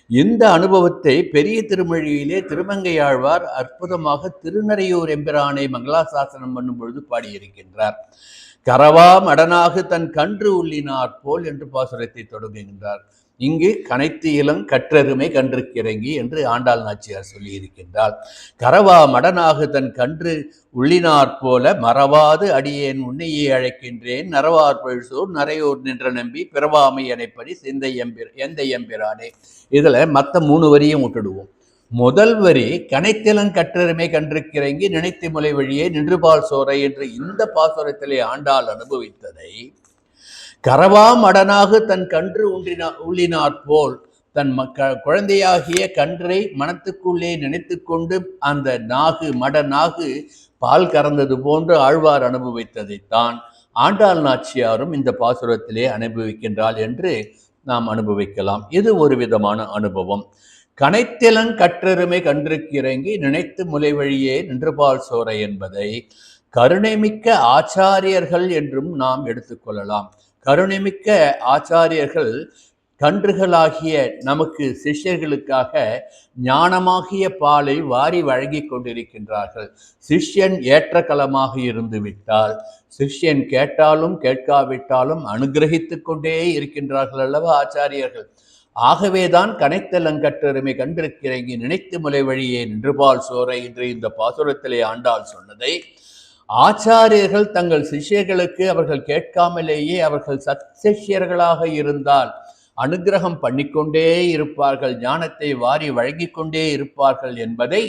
இந்த அனுபவத்தை பெரிய திருமொழியிலே திருமங்கையாழ்வார் அற்புதமாக திருநறையூர் எம்பிரானை மங்களாசாசனம் பண்ணும் பொழுது பாடியிருக்கின்றார். கரவா மடனாக தன் கன்று உள்ளினார் போல் என்று பாசுரத்தை தொடங்குகின்றார். இங்கு கனைத்து இளம் கற்றெருமை கன்றுக்கிறங்கி என்று ஆண்டாள் நாச்சியார் சொல்லி இருக்கின்றார். கரவா மடனாக தன் கன்று உள்ளினார் போல மறவாது அடியேன் உன்னையே அழைக்கின்றேன், நரவார் பழுசோர் நரையோர் நின்ற நம்பி பிறவாமை அணைப்படி எந்த எம்பிரானே. இதுல மற்ற 3 வரியும் விட்டுடுவோம். முதல் வரி கனைத்திலன் கற்றெருமை கன்றுக்கிறங்கி நினைத்து முளை வழியே நின்றுபால் சோரை என்று இந்த பாசுரத்திலே ஆண்டாள் அனுபவித்ததை கரவா மடனாக தன் கன்று உள்ளினார் போல் தன் குழந்தையாகிய கன்றை மனத்துக்குள்ளே நினைத்து கொண்டு அந்த மட நாகு பால் கறந்தது போன்று ஆழ்வார் அனுபவித்ததைத்தான் ஆண்டாள் நாச்சியாரும் இந்த பாசுரத்திலே அனுபவிக்கின்றாள் என்று நாம் அனுபவிக்கலாம். இது ஒரு விதமான அனுபவம். கனைத்திலன் கற்றெருமை கன்றுக்கிறங்கி நினைத்து முளை வழியே நின்றுபால் சோரை என்பதை கருணைமிக்க ஆச்சாரியர்கள் என்றும் நாம் எடுத்துக்கொள்ளலாம். கருணைமிக்க ஆச்சாரியர்கள் கன்றுகளாகிய நமக்கு சிஷ்யர்களுக்காக ஞானமாகிய பாலை வாரி வழங்கி கொண்டிருக்கின்றார்கள். சிஷ்யன் ஏற்ற களமாக இருந்து விட்டால் சிஷ்யன் கேட்டாலும் கேட்காவிட்டாலும் அனுகிரகித்து கொண்டே இருக்கின்றார்கள் அல்லவா ஆச்சாரியர்கள். ஆகவேதான் கனைத்தலங்கற்றருமை கண்டிருக்கிறேங்கி நினைத்து முலை வழியே நின்றுபால் சோரை என்று இந்த பாசுரத்திலே ஆண்டாள் சொன்னதை ஆச்சாரியர்கள் தங்கள் சிஷ்யர்களுக்கு அவர்கள் கேட்காமலேயே அவர்கள் சத்சிஷ்யர்களாக இருந்தால் அனுகிரகம் பண்ணிக்கொண்டே இருப்பார்கள், ஞானத்தை வாரி வழங்கி கொண்டே இருப்பார்கள் என்பதை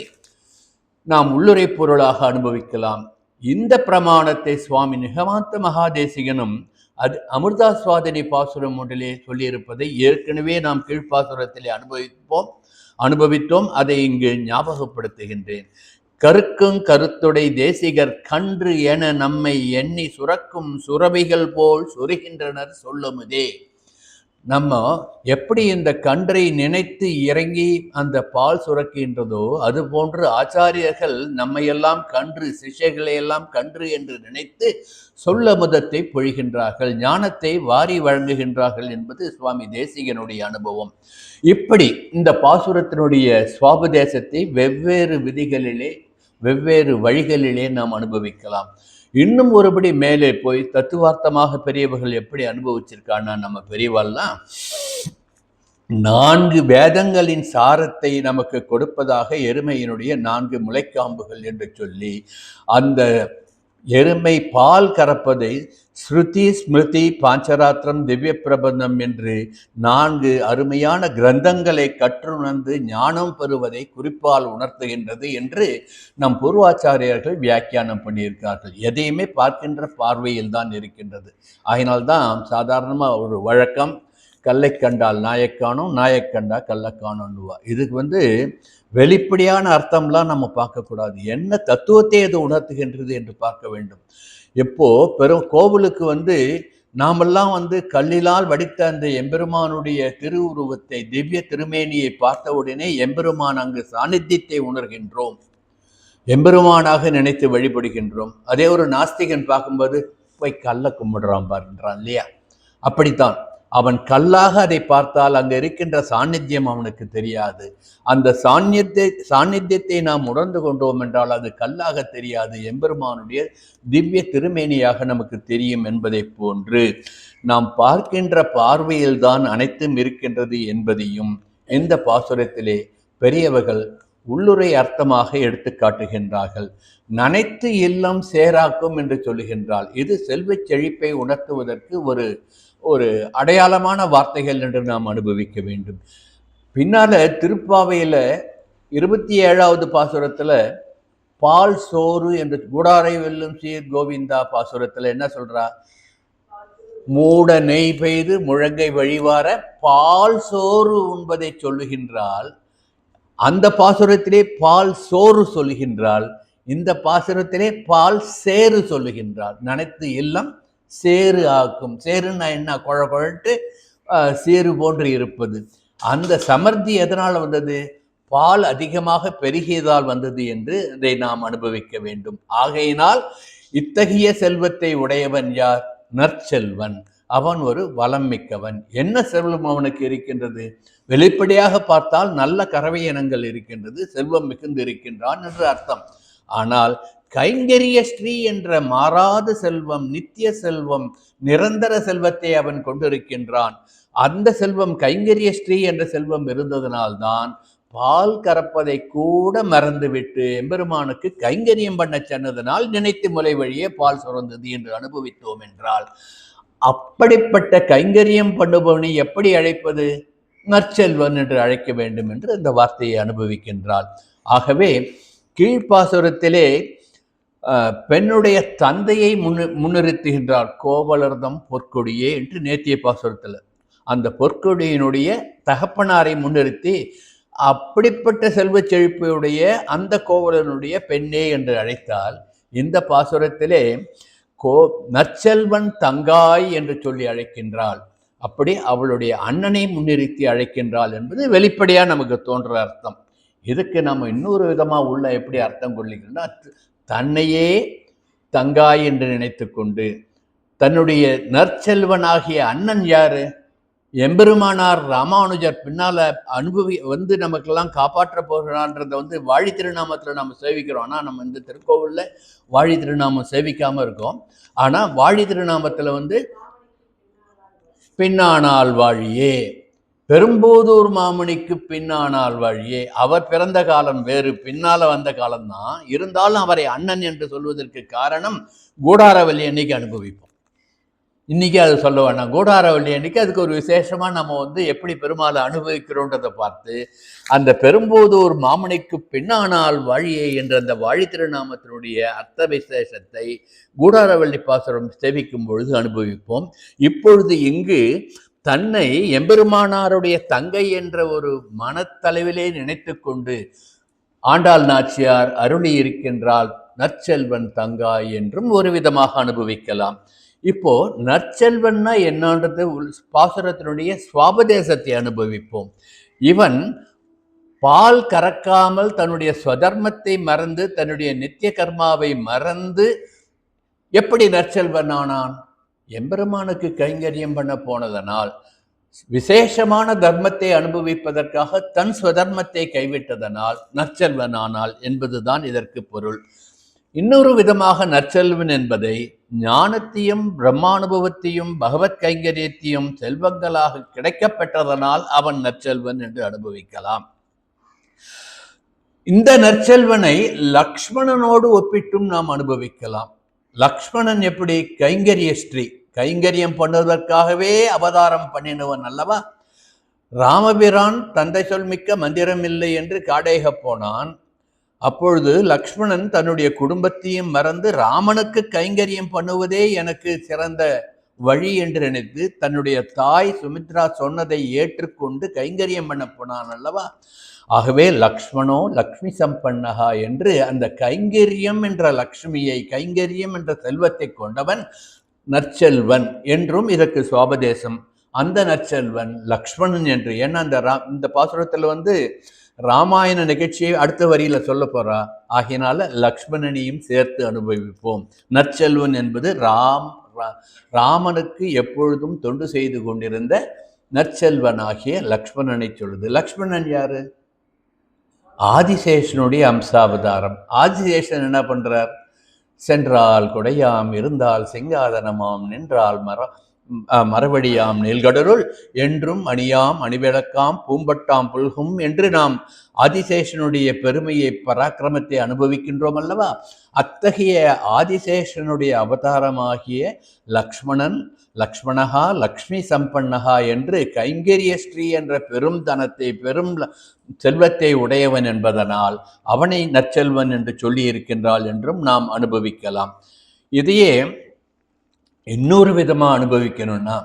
நாம் உள்ளுரை பொருளாக அனுபவிக்கலாம். இந்த பிரமாணத்தை சுவாமி நிகமாந்த மகாதேசிகனும் அமிர்தாஸ்வாதினி பாசுரம் ஒன்றிலே சொல்லியிருப்பதை ஏற்கனவே நாம் கீழ்ப்பாசுரத்திலே அனுபவித்தோம். அதை இங்கு ஞாபகப்படுத்துகின்றேன். கருக்கும் கருத்துடை தேசிகர் கன்று என நம்மை எண்ணி சுரக்கும் சுரபிகள் போல் சுருகின்றனர் சொல்லுமுதே. நம்ம எப்படி இந்த கன்றை நினைத்து இறங்கி அந்த பால் சுரக்கின்றதோ அது போன்று ஆச்சாரியர்கள் நம்மையெல்லாம் கன்று, சிஷ்யர்களையெல்லாம் கன்று என்று நினைத்து சொல்ல முதத்தை பொழிகின்றார்கள், ஞானத்தை வாரி வழங்குகின்றார்கள் என்பது சுவாமி தேசிகனுடைய அனுபவம். இப்படி இந்த பாசுரத்தினுடைய சுவாபதேசத்தை வெவ்வேறு விதிகளிலே வெவ்வேறு வழிகளிலே நாம் அனுபவிக்கலாம். இன்னும் ஒருபடி மேலே போய் தத்துவார்த்தமாக பெரியவர்கள் எப்படி அனுபவிச்சிருக்கான்னா, நம்ம பெரியவாள்லாம் 4 வேதங்களின் சாரத்தை நமக்கு கொடுப்பதாக எருமையினுடைய 4 முளைக்காம்புகள் என்று சொல்லி அந்த எருமை பால் கறப்பதை ஸ்ருதி ஸ்மிருதி பாஞ்சராத்திரம் திவ்ய பிரபந்தம் என்று 4 அருமையான கிரந்தங்களை கற்றுணர்ந்து ஞானம் பெறுவதை குறிப்பால் உணர்த்துகின்றது என்று நம் பூர்வாச்சாரியர்கள் வியாக்கியானம் பண்ணியிருக்கார்கள். எதையுமே பார்க்கின்ற பார்வையில் தான் இருக்கின்றது. ஆகினால்தான் சாதாரணமாக ஒரு வழக்கம், கல்லை கண்டால் நாயக்கானும், நாயக்கண்டா கள்ளக்கானும்னுவா. இதுக்கு வெளிப்படையான அர்த்தம்லாம் நம்ம பார்க்கக்கூடாது, என்ன தத்துவத்தை அது உணர்த்துகின்றது என்று பார்க்க வேண்டும். எப்போ பெரும் கோவிலுக்கு நாமெல்லாம் கல்லிலால் வடித்த அந்த எம்பெருமானுடைய திருவுருவத்தை, திவ்ய திருமேனியை பார்த்த உடனே எம்பெருமான் அங்கு சாநித்தியத்தை உணர்கின்றோம், எம்பெருமானாக நினைத்து வழிபடுகின்றோம். அதே ஒரு நாஸ்திகன் பார்க்கும்போது போய் கல்லை கும்பிடுறான் பாருன்றான் இல்லையா? அப்படித்தான் அவன் கல்லாக அதை பார்த்தால் அங்கு இருக்கின்ற சாநித்தியம் அவனுக்கு தெரியாது. அந்த சாநித்தியத்தை நாம் உணர்ந்து கொண்டோம் என்றால் அது கல்லாக தெரியாது, எம்பெருமானுடைய திவ்ய திருமேனியாக நமக்கு தெரியும் என்பதை போன்று நாம் பார்க்கின்ற பார்வையில்தான் அனைத்தும் இருக்கின்றது என்பதையும் இந்த பாசுரத்திலே பெரியவர்கள் உள்ளுரை அர்த்தமாக எடுத்து காட்டுகின்றார்கள். நனைத்து இல்லம் சேராக்கும் என்று சொல்லுகின்றால் இது செல்வச் செழிப்பை உணர்த்துவதற்கு ஒரு அடையாளமான வார்த்தைகள் என்று நாம் அனுபவிக்க வேண்டும். பின்னால திருப்பாவையில 27வது பாசுரத்துல பால் சோறு என்று கூடாரை வெல்லும் சீர் கோவிந்தா பாசுரத்துல என்ன சொல்றா? மூட நெய் பெய்து முழங்கை வழிவார பால் சோறு உண்பதை சொல்லுகின்றால், அந்த பாசுரத்திலே பால் சோறு சொல்லுகின்றால், இந்த பாசுரத்திலே பால் சேறு சொல்லுகின்றால். நனைத்து இல்லம் சேறு ஆக்கும். சேருன்னா என்ன? குழட்டு சேறு போன்று இருப்பது. அந்த சமர்த்தி எதனால் வந்தது? பால் அதிகமாக பெருகியதால் வந்தது என்று இதை நாம் அனுபவிக்க வேண்டும். ஆகையினால் இத்தகைய செல்வத்தை உடையவன் யார்? நற்செல்வன். அவன் ஒரு வளம் மிக்கவன். என்ன செல்வம் அவனுக்கு இருக்கின்றது? வெளிப்படையாக பார்த்தால் நல்ல கறவை இனங்கள் இருக்கின்றது, செல்வம் மிகுந்து இருக்கின்றான் என்று அர்த்தம். ஆனால் கைங்கரிய ஸ்ரீ என்ற மாறாத செல்வம், நித்திய செல்வம், நிரந்தர செல்வத்தை அவன் கொண்டிருக்கின்றான். அந்த செல்வம் கைங்கரிய ஸ்ரீ என்ற செல்வம் இருந்ததனால்தான் பால் கறப்பதை கூட மறந்துவிட்டு எம்பெருமானுக்கு கைங்கரியம் பண்ண சொன்னதனால் நினைத்து முலை வழியே பால் சுரந்தது என்று அனுபவித்தோம் என்றால், அப்படிப்பட்ட கைங்கரியம் பண்ணுபவனை எப்படி அழைப்பது? நற்செல்வன் என்று அழைக்க வேண்டும் என்று இந்த வார்த்தையை அனுபவிக்கின்றாள். ஆகவே கீழ்ப்பாசுரத்திலே பெண்ணுடைய தந்தையை முன்னிறுத்துகின்றார். கோவலர்தம் பொற்கொடியே என்று நேத்திய பாசுரத்தில் அந்த பொற்கொடியினுடைய தகப்பனாரை முன்னிறுத்தி அப்படிப்பட்ட செல்வ செழிப்பையுடைய அந்த கோவலனுடைய பெண்ணே என்று அழைத்தால், இந்த பாசுரத்திலே நற்செல்வன் தங்காய் என்று சொல்லி அழைக்கின்றாள். அப்படி அவளுடைய அண்ணனை முன்னிறுத்தி அழைக்கின்றாள் என்பது வெளிப்படையா நமக்கு தோன்ற அர்த்தம். இதுக்கு நம்ம இன்னொரு விதமா உள்ள எப்படி அர்த்தம் கொள்ளுகிறோம்னா, தன்னையே தங்காய் என்று நினைத்து கொண்டு தன்னுடைய நற்செல்வனாகிய அண்ணன் யாரு? எம்பெருமானார் ராமானுஜர் பின்னால நமக்கெல்லாம் காப்பாற்ற போகிறான்றத வாழி திருநாமத்துல நம்ம சேவிக்கிறோம். ஆனா நம்ம இந்த திருக்கோவில்ல வாழி திருநாமம் சேவிக்காம இருக்கோம். ஆனா வாழி திருநாமத்துல பின்னானால் வாழியே, பெரும்போதூர் மாமுனிக்கு பின்னானால் வாழியே. அவர் பிறந்த காலம் வேறு, பின்னால வந்த காலம்தான். இருந்தாலும் அவரை அண்ணன் என்று சொல்வதற்கு காரணம் கூடாரவல்லி அன்னைக்கு அனுபவிப்போம். இன்னைக்கு அது சொல்ல வேணாம். கூடாரவல்லி அன்னைக்கு அதுக்கு ஒரு விசேஷமா நம்ம எப்படி பெருமாளை அனுபவிக்கிறோன்றதை பார்த்து அந்த பெரும்போதூர் மாமனிக்கு பின்னானால் வாழியே என்ற அந்த வாழி திருநாமத்தினுடைய அர்த்த விசேஷத்தை கூடாரவல்லி பாசுரம் சேவிக்கும் பொழுது அனுபவிப்போம். இப்பொழுது இங்கு தன்னை எம்பெருமானாருடைய தங்கை என்ற ஒரு மனத்தளவிலே நினைத்து கொண்டு ஆண்டாள் நாச்சியார் அருளி இருக்கின்றால் நற்செல்வன் தங்காய் என்றும் ஒரு விதமாக அனுபவிக்கலாம். இப்போ நற்செல்வன்னா என்னன்றது பாசுரத்தினுடைய சுவாபதேசத்தை அனுபவிப்போம். இவன் பால் கறக்காமல் தன்னுடைய ஸ்வதர்மத்தை மறந்து தன்னுடைய நித்திய கர்மாவை மறந்து எப்படி நற்செல்வன் ஆனான்? எம்பெருமானுக்கு கைங்கரியம் பண்ண போனதனால், விசேஷமான தர்மத்தை அனுபவிப்பதற்காக தன் ஸ்வதர்மத்தை கைவிட்டதனால் நற்செல்வன் ஆனாள் என்பதுதான் இதற்கு பொருள். இன்னொரு விதமாக நற்செல்வன் என்பதை ஞானத்தையும் பிரம்மானுபவத்தையும் பகவத் கைங்கரியத்தையும் செல்வங்களாக கிடைக்கப்பெற்றதனால் அவன் நற்செல்வன் என்று அனுபவிக்கலாம். இந்த நற்செல்வனை லக்ஷ்மணனோடு ஒப்பிட்டும் நாம் அனுபவிக்கலாம். லக்ஷ்மணன் எப்படி கைங்கரிய ஸ்ரீ, கைங்கரியம் பண்ணுவதற்காகவே அவதாரம் பண்ணினவன் அல்லவா? ராமபிரான் தந்தை சொல்மிக்க மந்திரம் இல்லை என்று காடேக போனான். அப்பொழுது லக்ஷ்மணன் தன்னுடைய குடும்பத்தையும் மறந்து ராமனுக்கு கைங்கரியம் பண்ணுவதே எனக்கு சிறந்த வழி என்று நினைத்து தன்னுடைய தாய் சுமித்ரா சொன்னதை ஏற்றுக்கொண்டு கைங்கரியம் பண்ண போனான் அல்லவா? ஆகவே லக்ஷ்மணோ லக்ஷ்மி சம்பன்னகா என்று அந்த கைங்கரியம் என்ற லக்ஷ்மியை, கைங்கரியம் என்ற செல்வத்தை கொண்டவன் நற்செல்வன் என்றும் இதற்கு சுவாபதேசம். அந்த நற்செல்வன் லக்ஷ்மணன் என்று. ஏன்னா இந்த பாசுரத்துல ராமாயண நிகழ்ச்சியை அடுத்த வரியில சொல்ல போறா. ஆகினால லக்ஷ்மணனையும் சேர்த்து அனுபவிப்போம். நற்செல்வன் என்பது ராமனுக்கு எப்பொழுதும் தொண்டு செய்து கொண்டிருந்த நற்செல்வன் ஆகிய லக்ஷ்மணனை சொல்லுது. லக்ஷ்மணன் யாரு? ஆதிசேஷனுடைய அம்சாவதாரம். ஆதிசேஷன் என்ன பண்றார்? சென்றால் கொடையாம், இருந்தால் சிங்காதனமாம், நின்றால் மரவடியாம் நீள்கடலுள் என்றும் அணியாம் அணிவிளக்காம் பூம்பட்டாம் புல்கும் என்று நாம் ஆதிசேஷனுடைய பெருமையை, பராக்கிரமத்தை அனுபவிக்கின்றோம் அல்லவா? அத்தகைய ஆதிசேஷனுடைய அவதாரமாகிய லக்ஷ்மணன், லக்ஷ்மணகா லக்ஷ்மி சம்பன்னகா என்று கைங்கரிய ஸ்ரீ என்ற பெரும் தனத்தை, பெரும் செல்வத்தை உடையவன் என்பதனால் அவனை நற்செல்வன் என்று சொல்லி இருக்கின்றாள் என்றும் நாம் அனுபவிக்கலாம். இதையே இன்னொரு விதமாக அனுபவிக்கணும்னா,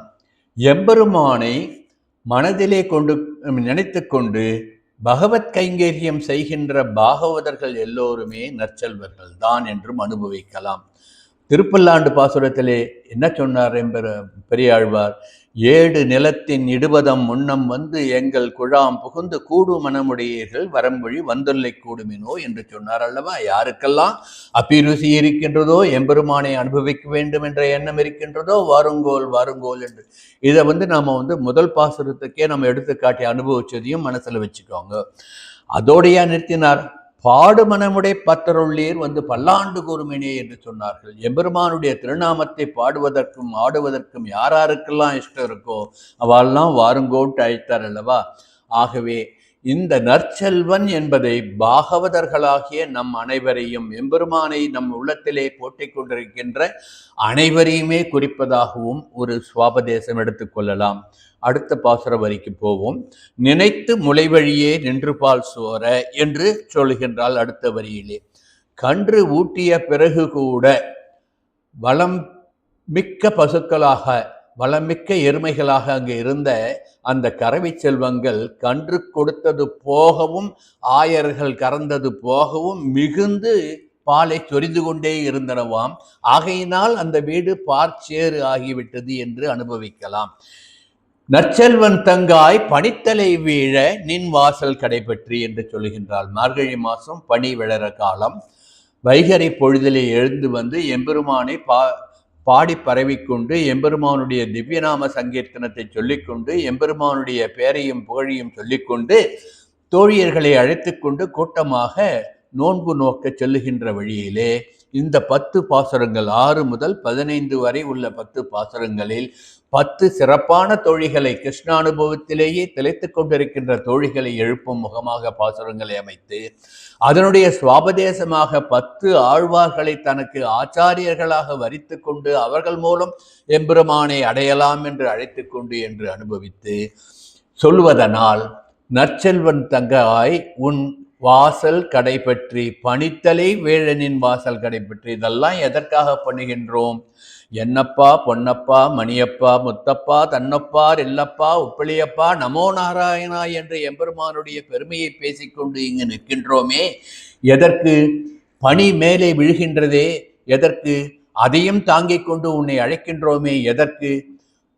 எம்பெருமானை மனதிலே நினைத்து கொண்டு பகவத் கைங்கரியம் செய்கின்ற பாகவதர்கள் எல்லோருமே நற்செல்வர்கள் தான் என்றும் அனுபவிக்கலாம். திருப்பல்லாண்டு பாசுரத்திலே என்ன சொன்னார் பெரியாழ்வார்? ஏடு நிலத்தின் இடுவதம் முன்னம் வந்து எங்கள் குழாம் புகுந்து கூடு மனமுடையீர்கள் வரம்பொழி வந்துள்ளை கூடுமினோ என்று சொன்னார் அல்லவா? யாருக்கெல்லாம் அபிருசி இருக்கின்றதோ, எம்பெருமானை அனுபவிக்க வேண்டும் என்ற எண்ணம் இருக்கின்றதோ, வாருங்கோல் வாருங்கோல் என்று. இதை நாம முதல் பாசுரத்துக்கே நம்ம எடுத்துக்காட்டி அனுபவிச்சதையும் மனசுல வச்சுக்கோங்க. அதோடையா நிறுத்தினார்? பாடு மனமுடை பத்தருள்ளீர் பல்லாண்டு கூறுமினே என்று சொன்னார்கள். எம்பெருமானுடைய திருநாமத்தை பாடுவதற்கும் ஆடுவதற்கும் யாராருக்கெல்லாம் இஷ்டம் இருக்கோ அவெல்லாம் வாருங்கோட்டு அழைத்தார் அல்லவா? ஆகவே இந்த நற்செல்வன் என்பதை பாகவதர்களாகிய நம் அனைவரையும், எம்பெருமானை நம் உள்ளத்திலே போட்டிக் கொண்டிருக்கின்ற அனைவரையுமே குறிப்பதாகவும் ஒரு சுவாபதேசம் எடுத்துக்கொள்ளலாம். அடுத்த பாசுர வரிக்கு போவோம். நினைத்து முளைவழியே நின்று பால் சோர என்று சொல்கின்றால் அடுத்த வரியிலே. கன்று ஊட்டிய பிறகு கூட வளம் மிக்க பசுக்களாக, வளமிக்க எருமைகளாக அங்கு இருந்த அந்த கறவை செல்வங்கள் கன்று கொடுத்தது போகவும் ஆயர்கள் கறந்தது போகவும் மிகுந்து பாலை சொரிந்து கொண்டே இருந்தனவாம். ஆகையினால் அந்த வீடு பார்ச்சேறு ஆகிவிட்டது என்று அனுபவிக்கலாம். நற்செல்வன் தங்காய் பனித்தலை வீழ நின் வாசல் கடைபற்றி என்று சொல்கின்றாள். மார்கழி மாசம் பனி விழற காலம். வைகரை பொழுதிலே எழுந்து எம்பெருமானை பாடி பரவிக்கொண்டு எம்பெருமானுடைய திவ்யநாம சங்கீர்த்தனத்தை சொல்லிக்கொண்டு எம்பெருமானுடைய பேரையும் புகழையும் சொல்லிக்கொண்டு தோழியர்களை அழைத்து கொண்டு கூட்டமாக நோன்பு நோக்க செல்லுகின்ற வழியிலே இந்த 10 பாசுரங்கள் 6 முதல் 15 வரை உள்ள 10 பாசுரங்களில் 10 சிறப்பான தோழிகளை கிருஷ்ணானுபவத்திலேயே திளைத்து கொண்டிருக்கின்ற தோழிகளை எழுப்பும் முகமாக பாசுரங்களை அமைத்து அதனுடைய சுவாபதேசமாக 10 ஆழ்வார்களை தனக்கு ஆச்சாரியர்களாக வரித்து கொண்டு அவர்கள் மூலம் எம்பெருமானை அடையலாம் என்று அழைத்து கொண்டு என்று அனுபவித்து சொல்வதனால் நற்செல்வன் தங்காய் உன் வாசல் கடைபற்றி பணித்தலை வேழனின் வாசல் கடைபற்றி இதெல்லாம் எதற்காக பண்ணுகின்றோம்? என்னப்பா பொன்னப்பா மணியப்பா முத்தப்பா தன்னப்பா எல்லப்பா உப்பிளியப்பா நமோ நாராயணா என்று எம்பெருமானுடைய பெருமையை பேசிக்கொண்டு இங்கு நிற்கின்றோமே எதற்கு? பனி மேலே விழுகின்றதே எதற்கு? அதையும் தாங்கிக் கொண்டு உன்னை அழைக்கின்றோமே எதற்கு?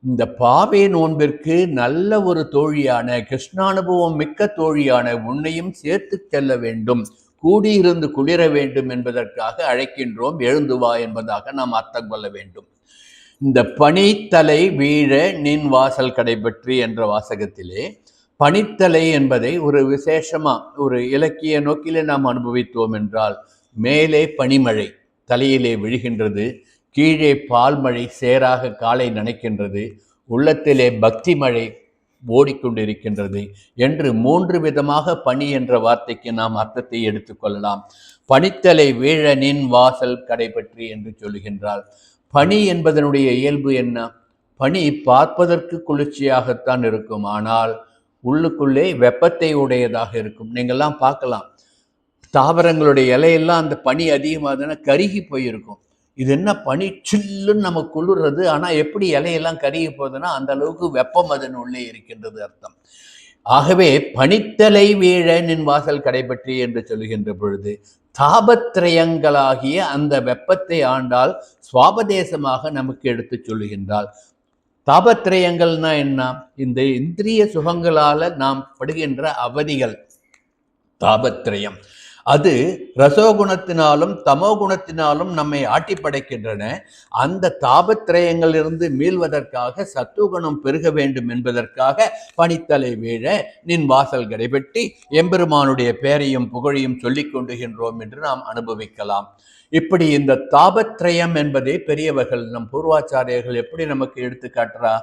இந்த பாவை நோன்பிற்கு நல்ல ஒரு தோழியான கிருஷ்ணானுபவம் மிக்க தோழியான உன்னையும் சேர்த்து செல்ல வேண்டும், கூடியிருந்து குளிர வேண்டும் என்பதற்காக அழைக்கின்றோம், எழுந்து வா என்பதாக நாம் அர்த்தம் கொள்ள வேண்டும். இந்த பனித்தலை வீழ நின் வாசல் கடைபற்றி என்ற வாசகத்திலே பனித்தலை என்பதை ஒரு விசேஷமா ஒரு இலக்கிய நோக்கிலே நாம் அனுபவித்தோம் என்றால், மேலே பனிமழை தலையிலே விழுகின்றது, கீழே பால்மழை சேராக காலை நனைக்கின்றது, உள்ளத்திலே பக்தி மழை ஓடிக்கொண்டிருக்கின்றது என்று 3 விதமாக பனி என்ற வார்த்தைக்கு நாம் அர்த்தத்தை எடுத்துக்கொள்ளலாம். பனித்தலை வீழ நின் வாசல் கடைபற்றி என்று சொல்லுகின்றாள். பனி என்பதனுடைய இயல்பு என்ன? பனி பார்ப்பதற்கு குளிர்ச்சியாகத்தான் இருக்கும், ஆனால் உள்ளுக்குள்ளே வெப்பத்தை உடையதாக இருக்கும். நீங்கள்லாம் பார்க்கலாம், தாவரங்களுடைய இலையெல்லாம் அந்த பனி அதிகமாகனா கருகி போயிருக்கும். இது என்ன பனி சில்லுன்னு நம்ம குளிர்றது, ஆனால் எப்படி இலையெல்லாம் கருகி போகுதுன்னா அந்த அளவுக்கு வெப்பம் அதன் உள்ளே இருக்கின்றது அர்த்தம். ஆகவே பனித்தலை வீழ நின் வாசல் கடைபற்றி என்று சொல்லுகின்ற பொழுது தாபத்திரயங்களாகிய அந்த வெப்பத்தை ஆண்டால் சுவாபதேசமாக நமக்கு எடுத்து சொல்லுகின்றால். தாபத்திரயங்கள்னா என்ன? இந்த இந்திரிய சுகங்களால நாம் படுகின்ற அவதிகள் தாபத்திரயம். அது ரசோகுணத்தினாலும் தமோ குணத்தினாலும் நம்மை ஆட்டி படைக்கின்றன. அந்த தாபத்திரயங்களிலிருந்து மீள்வதற்காக சத்துவகுணம் பெருக வேண்டும் என்பதற்காக பனித்தலை வீழ நின் வாசல் கடைபற்றி எம்பெருமானுடைய பேரையும் புகழையும் சொல்லிக் கொண்டுகின்றோம் என்று நாம் அனுபவிக்கலாம். இப்படி இந்த தாபத்திரயம் என்பதை பெரியவர்கள் நம் பூர்வாச்சாரியர்கள் எப்படி நமக்கு எடுத்து காட்டுறா?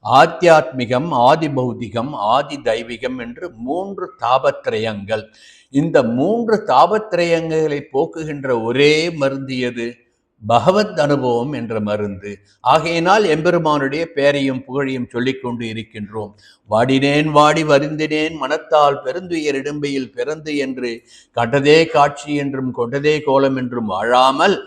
ஆத்தியாத்மிகம், ஆதி பௌதிகம், ஆதி தெய்வீகம் என்று 3 தாபத்திரயங்கள். இந்த 3 தாபத்திரயங்களை போக்குகின்ற ஒரே மருந்து எது? பகவத் அனுபவம் என்ற மருந்து. ஆகையினால் எம்பெருமானுடைய பேரையும் புகழையும் சொல்லிக் கொண்டு இருக்கின்றோம். வாடினேன் வாடி வருந்தினேன் மனத்தால் பெருந்துயர் இடும்பையில் பிறந்து என்று கண்டதே காட்சி என்றும் கொண்டதே கோலம் என்றும் வாழாமல்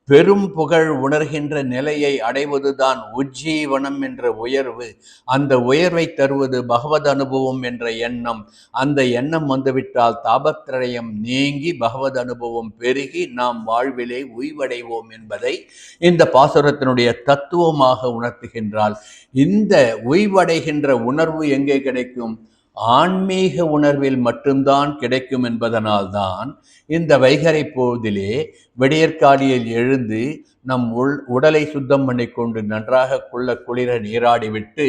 பெரும் புகழ் உணர்கின்ற நிலையை அடைவதுதான் உஜ்ஜீவனம் என்ற உயர்வு. அந்த உயர்வை தருவது பகவத் அனுபவம் என்ற எண்ணம். அந்த எண்ணம் வந்துவிட்டால் தாபத்திரயம் நீங்கி பகவத் அனுபவம் பெருகி நாம் வாழ்விலே உய்வடைவோம் என்பதை இந்த பாசுரத்தினுடைய தத்துவமாக உணர்த்துகின்றால். இந்த உய்வடைகின்ற உணர்வு எங்கே கிடைக்கும்? ஆன்மீக உணர்வில் மட்டும்தான் கிடைக்கும் என்பதனால்தான் இந்த வைகறை போதிலே விடியற்காலியில் எழுந்து நம் உடலை சுத்தம் பண்ணிக்கொண்டு நன்றாக குளிர நீராடிவிட்டு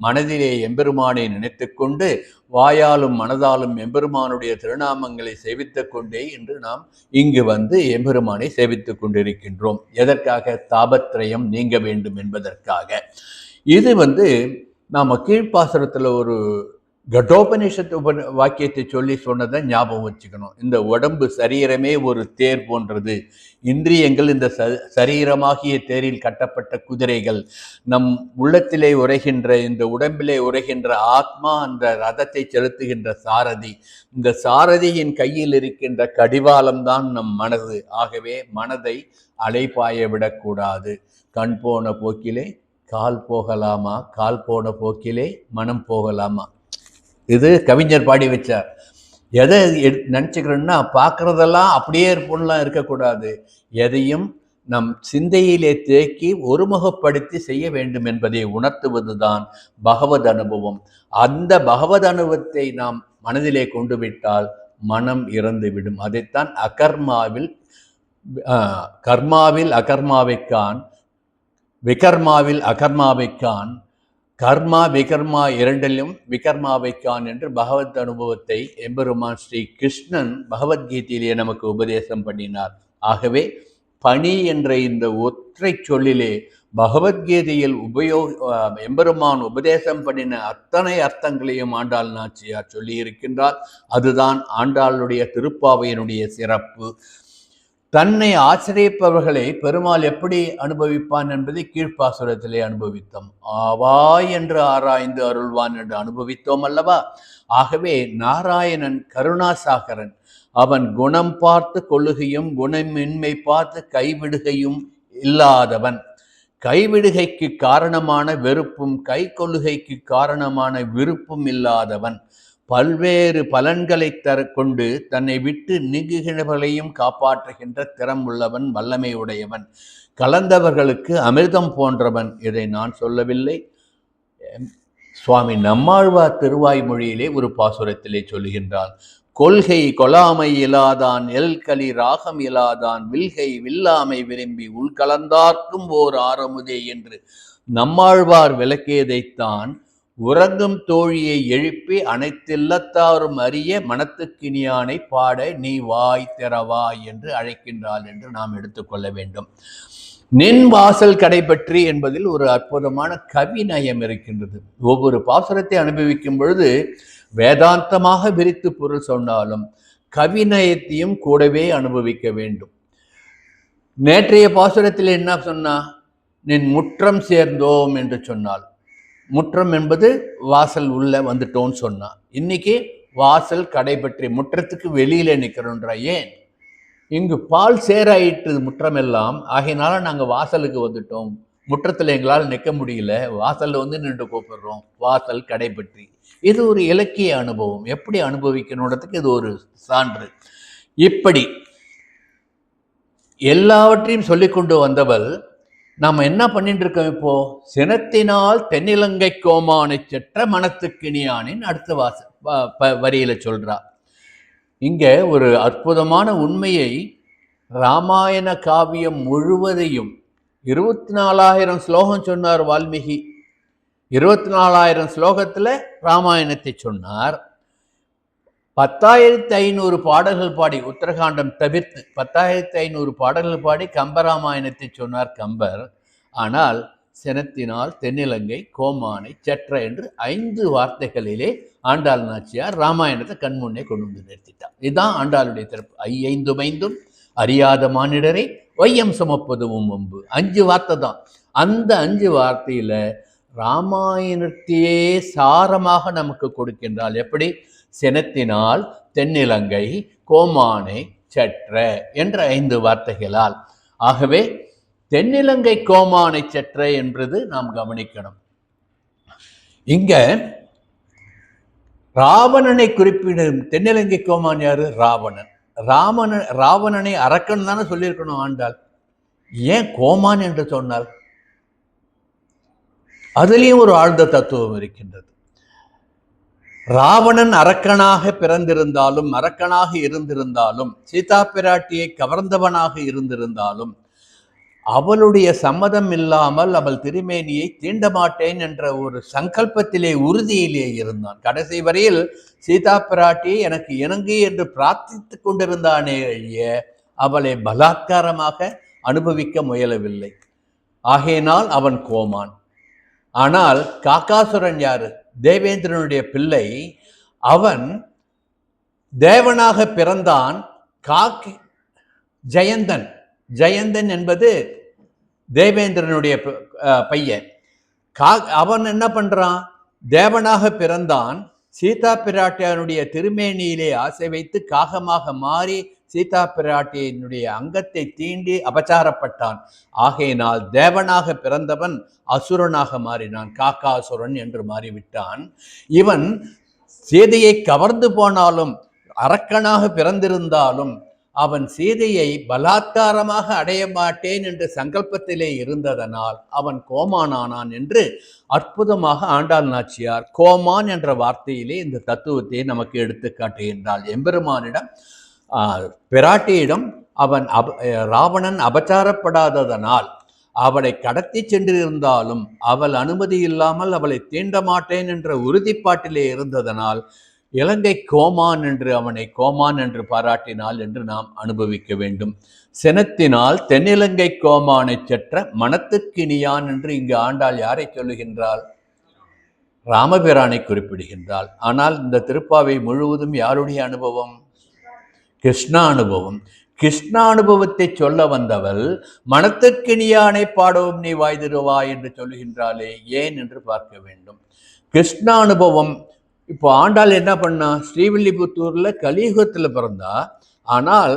மனதிலே எம்பெருமானை நினைத்து கொண்டு வாயாலும் மனதாலும் எம்பெருமானுடைய திருநாமங்களை சேவித்து கொண்டே என்று நாம் இங்கு வந்து எம்பெருமானை சேவித்து கொண்டிருக்கின்றோம். எதற்காக? தாபத்திரயம் நீங்க வேண்டும் என்பதற்காக. இது நாம கீழ்ப்பாசுரத்தில் ஒரு கடோபனிஷத்து வாக்கியத்தை சொல்லி சொன்னதை ஞாபகம் வச்சுக்கணும். இந்த உடம்பு சரீரமே ஒரு தேர் போன்றது. இந்திரியங்கள் இந்த சரீரமாகிய தேரில் கட்டப்பட்ட குதிரைகள். நம் உள்ளத்திலே உரைகின்ற இந்த உடம்பிலே உரைகின்ற ஆத்மா அந்த ரதத்தை செலுத்துகின்ற சாரதி. இந்த சாரதியின் கையில் இருக்கின்ற கடிவாளம்தான் நம் மனது. ஆகவே மனதை அலைபாய விடக்கூடாது. கண் போன போக்கிலே கால் போகலாமா, கால் போன போக்கிலே மனம் போகலாமா? இது கவிஞர் பாடி வச்சார். எதை நினச்சிக்கிறோன்னா பார்க்குறதெல்லாம் அப்படியே இருப்போம்லாம் இருக்கக்கூடாது. எதையும் நம் சிந்தையிலே தேக்கி ஒருமுகப்படுத்தி செய்ய வேண்டும் என்பதை உணர்த்துவது தான் பகவத் அனுபவம். அந்த பகவத் அனுபவத்தை நாம் மனதிலே கொண்டு விட்டால் மனம் இறந்துவிடும். அதைத்தான் கர்மாவில் அகர்மாவை காண், விகர்மாவில் அகர்மாவை கான், கர்மா விகர்மா இரண்டிலும் விகர்மாவை கான் என்று பகவத் அனுபவத்தை எம்பெருமான் ஸ்ரீ கிருஷ்ணன் பகவத்கீதையிலே நமக்கு உபதேசம் பண்ணினார். ஆகவே பணி என்ற இந்த ஒற்றை சொல்லிலே பகவத்கீதையில் எம்பெருமான் உபதேசம் பண்ணின அத்தனை அர்த்தங்களையும் ஆண்டாள் நாச்சியார் சொல்லி இருக்கின்றார். அதுதான் ஆண்டாளுடைய திருப்பாவையினுடைய சிறப்பு. தன்னை ஆசிரியப்பவர்களை பெருமாள் எப்படி அனுபவிப்பான் என்பதை கீழ்ப்பாசுரத்திலே அனுபவித்தோம். ஆவாய் என்று ஆராய்ந்து அருள்வான் என்று அனுபவித்தோம் அல்லவா? ஆகவே நாராயணன் கருணாசாகரன். அவன் குணம் பார்த்து கொள்ளுகையும் குணமின்மை பார்த்து கைவிடுகையும் இல்லாதவன். கைவிடுகைக்கு காரணமான வெறுப்பும் கை கொள்ளுகைக்கு காரணமான விருப்பும் இல்லாதவன். பல்வேறு பலன்களை கொண்டு தன்னை விட்டு நீங்குகிறவர்களையும் காப்பாற்றுகின்ற திறம் உள்ளவன், வல்லமை உடையவன், கலந்தவர்களுக்கு அமிர்தம் போன்றவன். இதை நான் சொல்லவில்லை, சுவாமி நம்மாழ்வார் திருவாய்மொழியிலே ஒரு பாசுரத்திலே சொல்லுகின்றார். கொள்கை கொலாமை இலாதான் எல்கலி ராகம் இலாதான் வில்கை வில்லாமை விரும்பி உள்கலந்தார்க்கும் ஓர் ஆரமுதே என்று நம்மாழ்வார் விளக்கியதைத்தான் உறங்கும் தோழியை எழுப்பி அனைத்தில்லத்தாரும் அறிய மனத்துக்கினியானை பாட நீ வாய் திறவாய் என்று அழைக்கின்றாள் என்று நாம் எடுத்துக்கொள்ள வேண்டும். நின் வாசல் கடைபற்றி என்பதில் ஒரு அற்புதமான கவிநயம் இருக்கின்றது. ஒவ்வொரு பாசுரத்தை அனுபவிக்கும் பொழுது வேதாந்தமாக விரித்து பொருள் சொன்னாலும் கவிநயத்தையும் கூடவே அனுபவிக்க வேண்டும். நேற்றைய பாசுரத்தில் என்ன சொன்னா? நின் முற்றம் சேர்ந்தோம் என்று சொன்னால், முற்றம் என்பது வாசல் உள்ள வந்துட்டோன்னு சொன்னா. இன்னைக்கு வாசல் கடைபற்றி முற்றத்துக்கு வெளியில நிற்கிறோன்றா. ஏன்? இங்கு பால் சேராயிட்டு முற்றம் எல்லாம், ஆகையினால நாங்கள் வாசலுக்கு வந்துட்டோம். முற்றத்தில் எங்களால் நிற்க முடியல, வாசல்ல வந்து நின்று கூப்பிடுறோம். வாசல் கடைபற்றி. இது ஒரு இலக்கிய அனுபவம். எப்படி அனுபவிக்கணுன்றதுக்கு இது ஒரு சான்று. இப்படி எல்லாவற்றையும் சொல்லிக்கொண்டு வந்தவள் நாம் என்ன பண்ணிட்டு இருக்கோம் இப்போ? சினத்தினால் தென்னிலங்கை கோமானை செற்ற மனத்துக்கினியானின் அடுத்த வரியில சொல்றா. இங்க ஒரு அற்புதமான உண்மையை, ராமாயண காவியம் முழுவதையும் 24,000 ஸ்லோகம் சொன்னார் வால்மீகி. 24,000 ஸ்லோகத்துல ராமாயணத்தை சொன்னார். 10,500 பாடல்கள் பாடி, உத்தரகாண்டம் தவிர்த்து 10,500 பாடல்கள் பாடி கம்பராமாயணத்தை சொன்னார் கம்பர். ஆனால் சினத்தினால் தென்னிலங்கை கோமானை செற்ற என்று 5 வார்த்தைகளிலே ஆண்டாள் நாச்சியார் ராமாயணத்தை கண்முன்னே கொண்டு வந்து நிறுத்திட்டார். இதுதான் ஆண்டாளுடைய சிறப்பு. ஐந்தும் அறியாத மானிடரை வையம் சுமப்பதுவும் வம்பு. 5 வார்த்தை தான். அந்த 5 வார்த்தையில ராமாயணத்தையே சாரமாக நமக்கு கொடுக்கின்றால். எப்படி? சினத்தினால் தென்னிலங்கை கோமானை செற்ற என்ற 5 வார்த்தைகளால். ஆகவே தென்னிலங்கை கோமானை செற்ற என்பது நாம் கவனிக்கணும். இங்க ராவணனை குறிப்பிடும். தென்னிலங்கை கோமான் யாரு? ராவணன். ராவணனை அரக்கன் தானே சொல்லியிருக்கணும் ஆண்டாள். ஏன் கோமான் என்று சொன்னார்? அதுலேயும் ஒரு ஆழ்ந்த தத்துவம் இருக்கின்றது. ராவணன் அரக்கனாக பிறந்திருந்தாலும், அரக்கனாக இருந்திருந்தாலும், சீதா பிராட்டியை கவர்ந்தவனாக இருந்திருந்தாலும், அவளுடைய சம்மதம் இல்லாமல் அவள் திருமேனியை தீண்ட மாட்டேன் என்ற ஒரு சங்கல்பத்திலே, உறுதியிலே இருந்தான். கடைசி வரையில் சீதா பிராட்டி எனக்கு இணங்கு என்று பிரார்த்தித்து கொண்டிருந்தானே அவளை பலாத்காரமாக அனுபவிக்க முயலவில்லை. ஆகையினால் அவன் கோமான். ஆனால் காக்காசுரன் யாரு? தேவேந்திரனுடைய பிள்ளை. அவன் தேவனாக பிறந்தான். ஜெயந்தன். ஜெயந்தன் என்பது தேவேந்திரனுடைய பையன். அவன் என்ன பண்றான்? தேவனாக பிறந்தான். சீதா பிராட்டியனுடைய திருமேனியிலே ஆசை வைத்து காகமாக மாறி சீதா பிராட்டியினுடைய அங்கத்தை தீண்டி அபச்சாரப்பட்டான். ஆகையினால் தேவனாக பிறந்தவன் அசுரனாக மாறினான். காக்காசுரன் என்று மாறிவிட்டான். இவன் சீதையை கவர்ந்து போனாலும், அரக்கனாக பிறந்திருந்தாலும், அவன் சீதையை பலாத்காரமாக அடைய மாட்டேன் என்ற சங்கல்பத்திலே இருந்ததனால் அவன் கோமானானான் என்று அற்புதமாக ஆண்டாள் நாச்சியார் கோமான் என்ற வார்த்தையிலே இந்த தத்துவத்தை நமக்கு எடுத்து காட்டுகின்றாள். எம்பெருமானிடம், பிராட்டியிடம் அவன் ராவணன் அபச்சாரப்படாததனால், அவளை கடத்தி சென்றிருந்தாலும் அவள் அனுமதி இல்லாமல் அவளை தீண்ட மாட்டேன் என்ற உறுதிப்பாட்டிலே இருந்ததனால் இலங்கை கோமான் என்று அவனை கோமான் என்று பாராட்டினாள் என்று நாம் அனுபவிக்க வேண்டும். சினத்தினால் தென்னிலங்கை கோமானை செற்ற மனத்துக்கினியான் என்று இங்கு ஆண்டாள் யாரை சொல்லுகின்றாள்? ராமபிரானை குறிப்பிடுகின்றாள். ஆனால் இந்த திருப்பாவை முழுவதும் யாருடைய அனுபவம்? கிருஷ்ணா அனுபவம். கிருஷ்ணா அனுபவத்தை சொல்ல வந்தவள் மனத்துக்கினியானை பாடவும் நீ வாய்திருவாய் என்று சொல்லுகின்றாளே, ஏன் என்று பார்க்க வேண்டும். கிருஷ்ணா அனுபவம். இப்போ ஆண்டாள் என்ன பண்ணா? ஸ்ரீவில்லிபுத்தூர்ல கலியுகத்தில் பிறந்தா. ஆனால்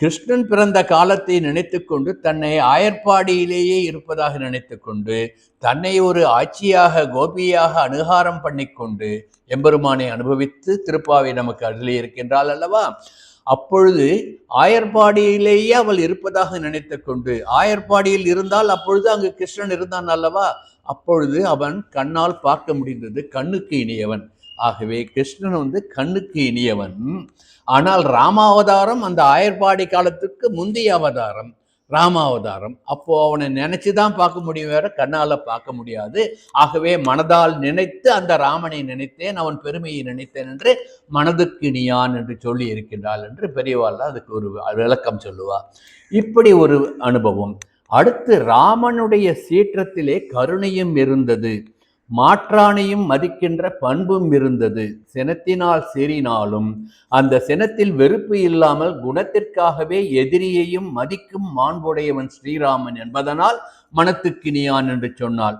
கிருஷ்ணன் பிறந்த காலத்தை நினைத்து கொண்டு தன்னை ஆயர்பாடியிலேயே இருப்பதாக நினைத்து கொண்டு தன்னை ஒரு ஆட்சியாக கோபியாக அனுகாரம் பண்ணி கொண்டு எம்பெருமானை அனுபவித்து திருப்பாவை நமக்கு அருளி இருக்கின்றாள் அல்லவா? அப்பொழுது ஆயர்பாடியிலேயே அவள் இருப்பதாக நினைத்து கொண்டு ஆயர்பாடியில் இருந்தால் அப்பொழுது அங்கு கிருஷ்ணன் இருந்தான் அல்லவா? அப்பொழுது அவன் கண்ணால் பார்க்க முடிந்தது. கண்ணுக்கு இனியவன். ஆகவே கிருஷ்ணன் கண்ணுக்கு இனியவன். ஆனால் ராமாவதாரம் அந்த ஆயர்பாடி காலத்துக்கு முந்தைய அவதாரம் ராமாவதாரம். அப்போ அவனை நினைச்சுதான் பார்க்க முடியும், வேற கண்ணால பார்க்க முடியாது. ஆகவே மனதால் நினைத்து அந்த ராமனை நினைத்தேன், அவன் பெருமையை நினைத்தேன் என்று மனதுக்கு இனியான் என்று சொல்லி இருக்கின்றாள் என்று பெரியவாள் அதுக்கு ஒரு விளக்கம் சொல்லுவா. இப்படி ஒரு அனுபவம். அடுத்து ராமனுடைய சீற்றத்திலே கருணையும் இருந்தது, மாற்றானையும் மதிக்கின்ற பண்பும் இருந்தது. சினத்தினால் சீறினாலும் அந்த சினத்தில் வெறுப்பு இல்லாமல் குணத்திற்காகவே எதிரியையும் மதிக்கும் மாண்புடையவன் ஸ்ரீராமன் என்பதனால் மனத்துக்கினியான் என்று சொன்னாள்.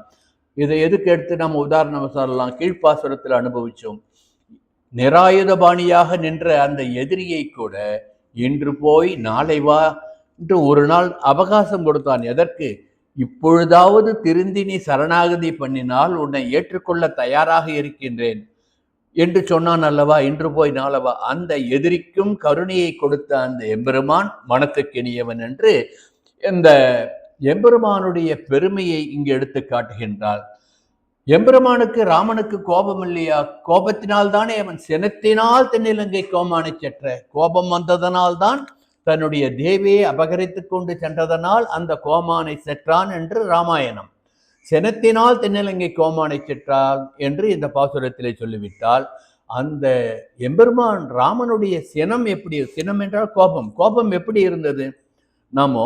இதை எதுக்கு எடுத்து நம்ம உதாரணம் சொல்லலாம்? கீழ்ப்பாசுரத்தில் அனுபவிச்சோம். நிராயுதபாணியாக நின்ற அந்த எதிரியை கூட இன்று போய் நாளை வா என்று ஒரு நாள் அவகாசம் கொடுத்தான். எதற்கு? இப்பொழுதாவது திருந்தி நீ சரணாகதி பண்ணினால் உன்னை ஏற்றுக்கொள்ள தயாராக இருக்கின்றேன் என்று சொன்னான் அல்லவா? இன்று போய் நாளவா. அந்த எதிரிக்கும் கருணையை கொடுத்த அந்த எம்பெருமான் மனத்துக்கினியவன் என்று இந்த எம்பெருமானுடைய பெருமையை இங்கு எடுத்து காட்டுகின்றாள். எம்பெருமானுக்கு ராமனுக்கு கோபம் இல்லையா? கோபத்தினால் தானே அவன் சினத்தினால் தென்னிலங்கை கோமானை செற்ற. கோபம் வந்ததனால்தான் தன்னுடைய தேவியை அபகரித்து கொண்டு சென்றதனால் அந்த கோமானை செற்றான் என்று ராமாயணம். சினத்தினால் தென்னிலங்கை கோமானை செற்றால் என்று இந்த பாசுரத்திலே சொல்லிவிட்டால், அந்த எம்பெருமான் ராமனுடைய சினம் எப்படி? சினம் என்றால் கோபம். கோபம் எப்படி இருந்தது? நாமோ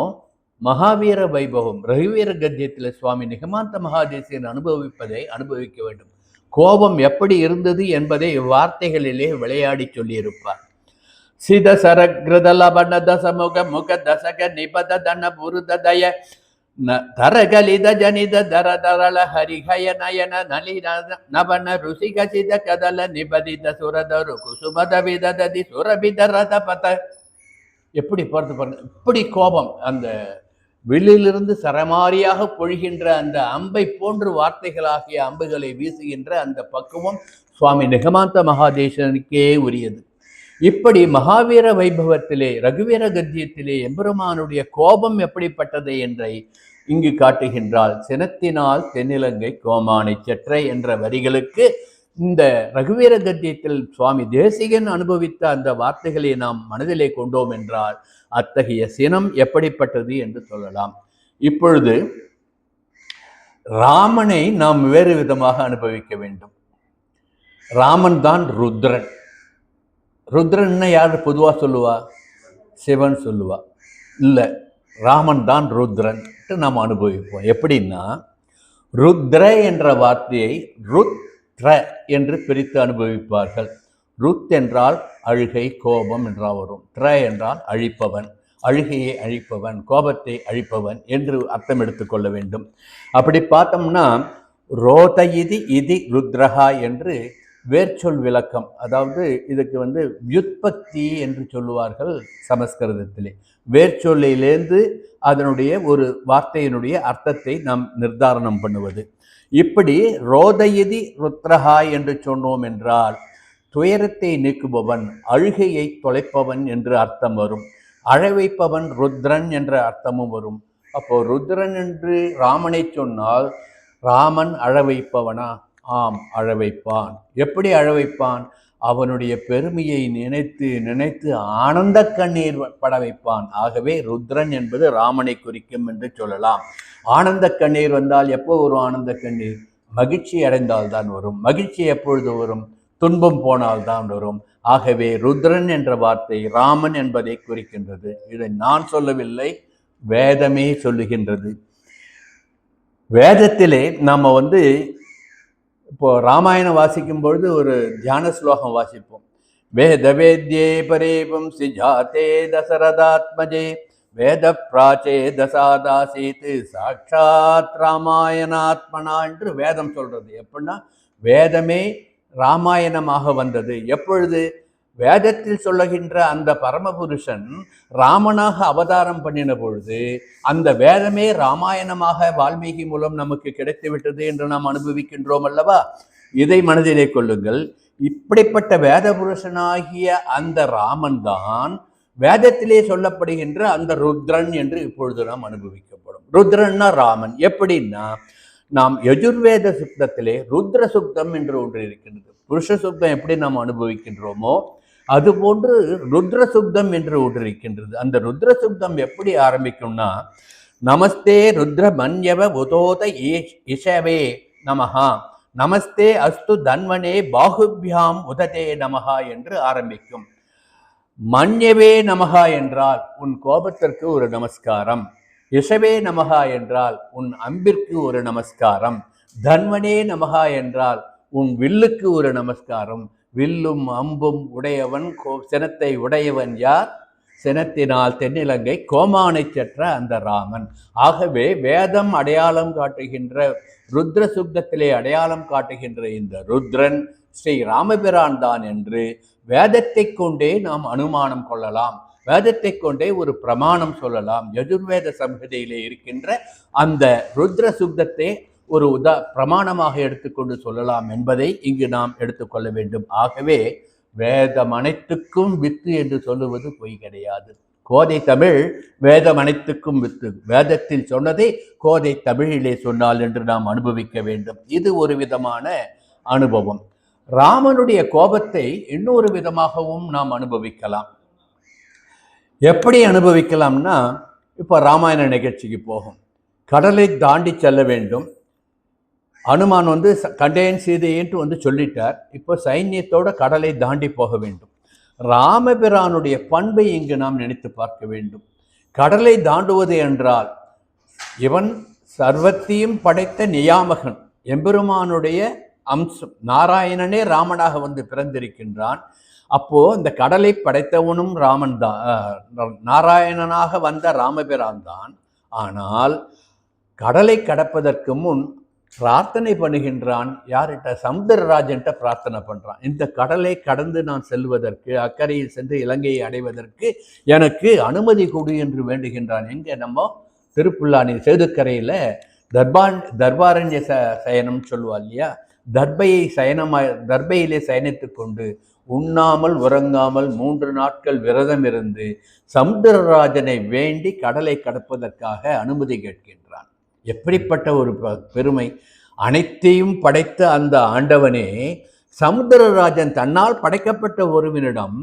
மகாவீர வைபவம் ரகுவீர கத்தியத்தில் சுவாமி நிகமாந்த மகாதேசியன் அனுபவிப்பதை அனுபவிக்க வேண்டும். கோபம் எப்படி இருந்தது என்பதை வார்த்தைகளிலே விளையாடி சொல்லியிருப்பார். சித சரகிருதலபண தசமுக முக தசக நிபத தன புருதய தரகலித ஜனித தர தரள ஹரிஹய நயன நலி நவன ருசிக சித கதல நிபதித சுரதரு குசுமத விததி சுரபித ரத பத. எப்படி பார்த்து பாருங்க. இப்படி கோபம். அந்த வெளியிலிருந்து சரமாரியாக பொழிகின்ற அந்த அம்பை போன்று வார்த்தைகளாகிய அம்புகளை வீசுகின்ற அந்த பக்குவம் சுவாமி நிகமாந்த மகாதேசனுக்கே உரியது. இப்படி மகாவீர வைபவத்திலே ரகுவீர கத்தியத்திலே எம்பெருமானுடைய கோபம் எப்படிப்பட்டது என்றை இங்கு காட்டுகின்றாள். சினத்தினால் தென்னிலங்கை கோமானை செற்ற என்ற வரிகளுக்கு இந்த ரகுவீர கத்தியத்தில் சுவாமி தேசிகன் அனுபவித்த அந்த வார்த்தைகளை நாம் மனதிலே கொண்டோம் என்றால் அத்தகைய சினம் எப்படிப்பட்டது என்று சொல்லலாம். இப்பொழுது ராமனை நாம் வேறு விதமாக அனுபவிக்க வேண்டும். ராமன் தான் ருத்ரன். ருத்ரன் யார் பொதுவாக சொல்லுவா? சிவன் சொல்லுவா. இல்லை, ராமன் தான் ருத்ரன் நாம் அனுபவிப்போம். எப்படின்னா, ருத்ர என்ற வார்த்தையை ருத்ர என்று பிரித்து அனுபவிப்பார்கள். ருத் என்றால் அழுகை, கோபம் என்றால் வரும். த்ர என்றால் அழிப்பவன், அழுகையை அழிப்பவன், கோபத்தை அழிப்பவன் என்று அர்த்தம் எடுத்துக்கொள்ள வேண்டும். அப்படி பார்த்தோம்னா ரோத இதி ருத்ரஹா என்று வேர்ச்சொல் விளக்கம், அதாவது இதுக்கு வியுத்பத்தி என்று சொல்லுவார்கள் சமஸ்கிருதத்திலே. வேர்ச்சொல்லிலேருந்து அதனுடைய ஒரு வார்த்தையினுடைய அர்த்தத்தை நாம் நிர்தாரணம் பண்ணுவது. இப்படி ரோதயிதி ருத்ரஹா என்று சொன்னோம் என்றால் துயரத்தை நீக்குபவன், அழுகையை தொலைப்பவன் என்று அர்த்தம் வரும். அழவைப்பவன் ருத்ரன் என்ற அர்த்தமும் வரும். அப்போ ருத்ரன் என்று ராமனை சொன்னால் ராமன் அழவைப்பவனா? ஆம், அழவைப்பான். எப்படி அழவைப்பான்? அவனுடைய பெருமையை நினைத்து நினைத்து ஆனந்த கண்ணீர் பட வைப்பான். ஆகவே ருத்ரன் என்பது ராமனை குறிக்கும் என்று சொல்லலாம். ஆனந்த கண்ணீர் வந்தால் எப்போ வரும்? ஆனந்த கண்ணீர் மகிழ்ச்சி அடைந்தால் தான் வரும். மகிழ்ச்சி எப்பொழுது வரும்? துன்பம் போனால் தான் வரும். ஆகவே ருத்ரன் என்ற வார்த்தை ராமன் என்பதை குறிக்கின்றது. இதை நான் சொல்லவில்லை, வேதமே சொல்லுகின்றது. வேதத்திலே நாம இப்போ ராமாயணம் வாசிக்கும் பொழுது ஒரு தியான ஸ்லோகம் வாசிப்போம். வேத வேத்யே பரேபம் சிஜாதே தசரதாத்மஜே வேத பிராச்சே தசாதாசீத் சாட்சாத் ராமாயணாத்மனா என்று வேதம் சொல்றது. எப்படின்னா வேதமே ராமாயணமாக வந்தது. எப்பொழுது? வேதத்தில் சொல்லுகின்ற அந்த பரமபுருஷன் ராமனாக அவதாரம் பண்ணின பொழுது அந்த வேதமே ராமாயணமாக வால்மீகி மூலம் நமக்கு கிடைத்துவிட்டது என்று நாம் அனுபவிக்கின்றோம் அல்லவா? இதை மனதிலே கொள்ளுங்கள். இப்படிப்பட்ட வேத புருஷனாகிய அந்த ராமன் தான் வேதத்திலே சொல்லப்படுகின்ற அந்த ருத்ரன் என்று இப்பொழுது நாம் அனுபவிக்கப்படும். ருத்ரன்னா ராமன். எப்படின்னா, நாம் யஜுர்வேத சுத்தத்திலே ருத்ர சுத்தம் என்று ஒன்று இருக்கின்றது. புருஷ சுத்தம் எப்படி நாம் அனுபவிக்கின்றோமோ அதுபோன்று ருத்ர சுத்தம் என்று ஒன்று இருக்கின்றது. அந்த ருத்ர சுத்தம் எப்படி ஆரம்பிக்கும்னா, நமஸ்தே ருத்ர மன்யவ உதோத இஷவே நமஹா நமஸ்தே அஸ்து தன்வனே பாகுபியாம் உததே நமஹா என்று ஆரம்பிக்கும். மன்யவே நமஹா என்றால் உன் கோபத்திற்கு ஒரு நமஸ்காரம், இஷவே நமஹா என்றால் உன் அம்பிற்கு ஒரு நமஸ்காரம், தன்வனே நமஹா என்றால் உன் வில்லுக்கு ஒரு நமஸ்காரம். வில்லும் அம்பும் உடையவன் சினத்தை உடையவன் யார்? சினத்தினால் தென்னிலங்கை கோமானை செற்ற அந்த ராமன். ஆகவே வேதம் அடையாளம் காட்டுகின்ற ருத்ர சுத்தத்திலே அடையாளம் காட்டுகின்ற இந்த ருத்ரன் ஸ்ரீ ராமபிரான் தான் என்று வேதத்தை கொண்டே நாம் அனுமானம் கொள்ளலாம். வேதத்தை கொண்டே ஒரு பிரமாணம் சொல்லலாம். யஜுர்வேத சம்ஹிதையிலே இருக்கின்ற அந்த ருத்ர சுத்தத்தை ஒரு பிரமாணமாக எடுத்துக்கொண்டு சொல்லலாம் என்பதை இங்கு நாம் எடுத்துக்கொள்ள வேண்டும். ஆகவே வேதம் அனைத்துக்கும் வித்து என்று சொல்லுவது பொய் கிடையாது. கோதை தமிழ் வேதம் அனைத்துக்கும் வித்து. வேதத்தில் சொன்னதை கோதை தமிழிலே சொன்னால் என்று நாம் அனுபவிக்க வேண்டும். இது ஒரு விதமான அனுபவம். ராமனுடைய கோபத்தை இன்னொரு விதமாகவும் நாம் அனுபவிக்கலாம். எப்படி அனுபவிக்கலாம்னா, இப்போ ராமாயண நிகழ்ச்சிக்கு போகும். கடலை தாண்டி செல்ல வேண்டும். அனுமான் கண்டேன் சீதையன்ட்டு சொல்லிட்டார். இப்போ சைன்யத்தோட கடலை தாண்டி போக வேண்டும். ராமபிரானுடைய பண்பை இங்கு நாம் நினைத்து பார்க்க வேண்டும். கடலை தாண்டுவது என்றால் இவன் சர்வத்தையும் படைத்த நியாமகன், எம்பெருமானுடைய அம்சம். நாராயணனே ராமனாக பிறந்திருக்கின்றான். அப்போ இந்த கடலை படைத்தவனும் ராமன் தான், நாராயணனாக வந்த ராமபிரான் தான். ஆனால் கடலை கடப்பதற்கு முன் பிரார்த்தனை பண்ணுகின்றான். யார்கிட்ட? சமுத்திரராஜன்ட்ட பிரார்த்தனை பண்றான். இந்த கடலை கடந்து நான் செல்வதற்கு, அக்கறையில் சென்று இலங்கையை அடைவதற்கு எனக்கு அனுமதி கொடு என்று வேண்டுகின்றான். எங்க? நம்ம திருப்புல்லானி சேதுக்கரையில தர்பாரண்ய சயனம் சொல்லுவா இல்லையா? தர்பையிலே சயனித்து கொண்டு உண்ணாமல் உறங்காமல் 3 நாட்கள் விரதம் இருந்து சமுத்திரராஜனை வேண்டி கடலை கடப்பதற்காக அனுமதி கேட்கின்றான். எப்படிப்பட்ட ஒரு பெருமை! அனைத்தையும் படைத்த அந்த ஆண்டவனே சமுத்திரராஜன் தன்னால் படைக்கப்பட்ட ஒருவனிடம்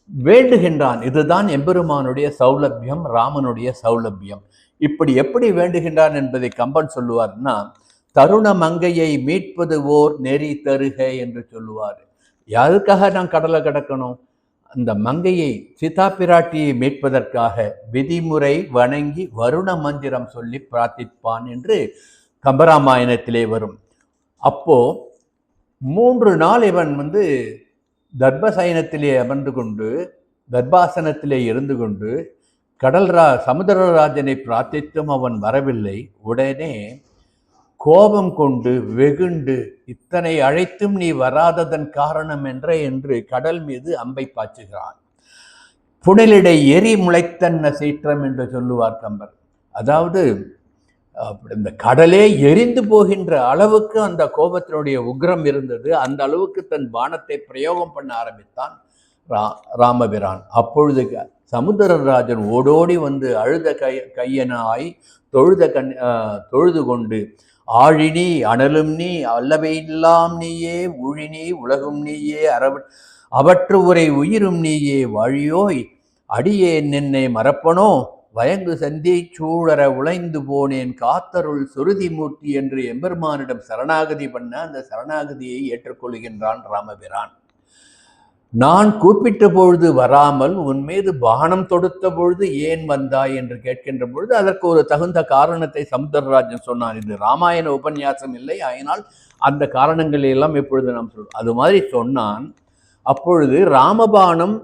வேண்டுகின்றான். இதுதான் எம்பெருமானுடைய சௌலபியம், ராமனுடைய சௌலபியம். இப்படி எப்படி வேண்டுகின்றான் என்பதை கம்பன் சொல்லுவார்னா, தருண மங்கையை மீட்பது ஓர் நெறி தருக என்று சொல்லுவார். யாருக்காக நான் கடலை கடக்கணும்? அந்த மங்கையை, சீதா பிராட்டியை மீட்பதற்காக விதிமுறை வணங்கி வருண மந்திரம் சொல்லி பிரார்த்திப்பான் என்று கம்பராமாயணத்திலே வரும். அப்போ 3 நாள் இவன் தர்பசயனத்திலே அமர்ந்து கொண்டு, தர்பாசனத்திலே இருந்து கொண்டு சமுத்திரராஜனை பிரார்த்தித்தும் அவன் வரவில்லை. உடனே கோபம் கொண்டு வெகுண்டு, இத்தனை அழைத்தும் நீ வராததன் காரணம் என்று கடல் மீது அம்பை பாய்ச்சுகிறான். புனலிடை எரி முளைத்தன்ன சீற்றம் என்று சொல்லுவார் கம்பர். அதாவது இந்த கடலே எரிந்து போகின்ற அளவுக்கு அந்த கோபத்தினுடைய உக்ரம் இருந்தது. அந்த அளவுக்கு தன் பானத்தை பிரயோகம் பண்ண ஆரம்பித்தான் ராமபிரான். அப்பொழுது சமுத்திரராஜன் ஓடோடி அழுத கையனாய் தொழுது கொண்டு ஆழினி அனலும் நீ அல்லவையெல்லாம் நீயே ஊழினி உலகும் நீயே அவற்று உரை உயிரும் நீயே வாழியோய் அடியேன் நின்னை மறப்பனோ வயங்கு சந்தி சூழற உழைந்து போனேன் காத்தருள் சுருதி மூர்த்தி என்று எம்பெருமானிடம் சரணாகதி பண்ண அந்த சரணாகதியை ஏற்றுக்கொள்கின்றான் ராமபிரான். நான் கூப்பிட்ட பொழுது வராமல் உன் மீது பானம் தொடுத்த பொழுது ஏன் வந்தாய் என்று கேட்கின்ற பொழுது அதற்கு ஒரு தகுந்த காரணத்தை சமுத்திரராஜன் சொன்னான். இது ராமாயண உபன்யாசம் இல்லை, அதனால் அந்த காரணங்களை எல்லாம் எப்பொழுது நாம் சொல்வோம் அது மாதிரி சொன்னான். அப்பொழுது ராமபானம்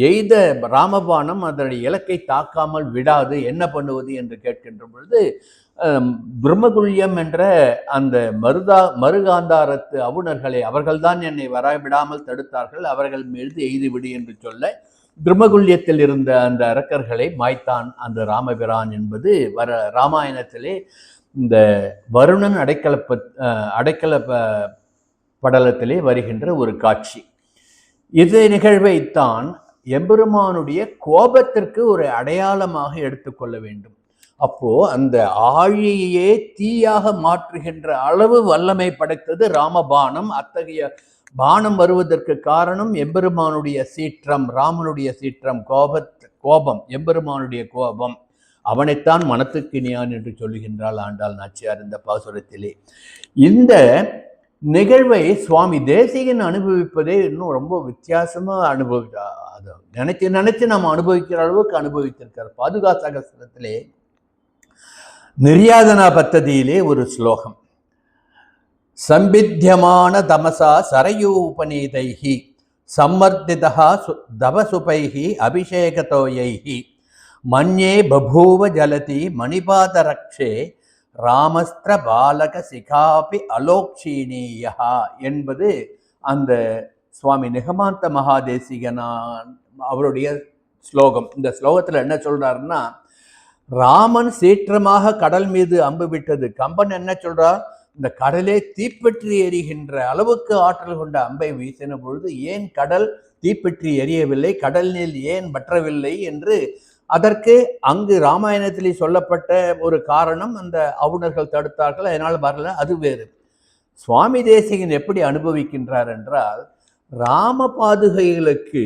எய்த ராமபானம் அதனுடைய இலக்கை தாக்காமல் விடாது, என்ன பண்ணுவது என்று கேட்கின்ற பொழுது பிரம்மகுல்யம் என்ற அந்த மருகாந்தாரத்து அவுணர்களை அவர்கள்தான் என்னை வரவிடாமல் தடுத்தார்கள், அவர்கள் மீது எய்துவிடு என்று சொல்ல பிரம்மகுல்யத்தில் இருந்த அந்த அரக்கர்களை மாய்த்தான் அந்த ராமபிரான் என்பது ராமாயணத்திலே இந்த வருணன் அடைக்கல படலத்திலே வருகின்ற ஒரு காட்சி. இது நிகழ்வைத்தான் எம்பெருமானுடைய கோபத்திற்கு ஒரு அடையாளமாக எடுத்துக்கொள்ள வேண்டும். அப்போ அந்த ஆழியே தீயாக மாற்றுகின்ற அளவு வல்லமை படைத்தது ராமபானம். அத்தகைய பானம் வருவதற்கு காரணம் எம்பெருமானுடைய சீற்றம், ராமனுடைய சீற்றம், கோபம், எம்பெருமானுடைய கோபம். அவனைத்தான் மனத்துக்கினியான் என்று சொல்லுகின்றாள் ஆண்டாள் நாச்சியார் இந்த பாசுரத்திலே. இந்த நிகழ்வை சுவாமி தேசிகன் அனுபவிப்பதே இன்னும் ரொம்ப வித்தியாசமாக அதை நினைச்சு நாம் அனுபவிக்கிற அளவுக்கு அனுபவித்திருக்கார். பாதுகா சகஸ்திரத்திலே நிர்யாதனா பத்ததியிலே ஒரு ஸ்லோகம். சம்பித்தியமான தமசா சரயூ உபநீதைஹி சம்மர்த்திதா தவசுபைஹி அபிஷேகதோயைஹி மன்யே பபூவ ஜலதி மணிபாதரக்ஷே ராமஸ்திர பாலக சிகாபி அலோக்ஷீனீயா என்பது அந்த சுவாமி நிகமாந்த மகாதேசிகனான் அவருடைய ஸ்லோகம். இந்த ஸ்லோகத்தில் என்ன சொல்றாருன்னா, ராமன் சீற்றமாக கடல் மீது அம்பு விட்டது. கம்பன் என்ன சொல்றார், இந்த கடலே தீப்பற்றி எரிகின்ற அளவுக்கு ஆற்றல் கொண்ட அம்பை வீசின பொழுது ஏன் கடல் தீப்பற்றி எரியவில்லை, கடல் நீர் ஏன் வற்றவில்லை என்று அதற்கு அங்கு ராமாயணத்திலே சொல்லப்பட்ட ஒரு காரணம், அந்த அவுணர்கள் தடுத்தார்கள், அதனால் வரல, அது வேறு. சுவாமி தேசிகன் எப்படி அனுபவிக்கின்றார் என்றால், ராம பாதுகைகளுக்கு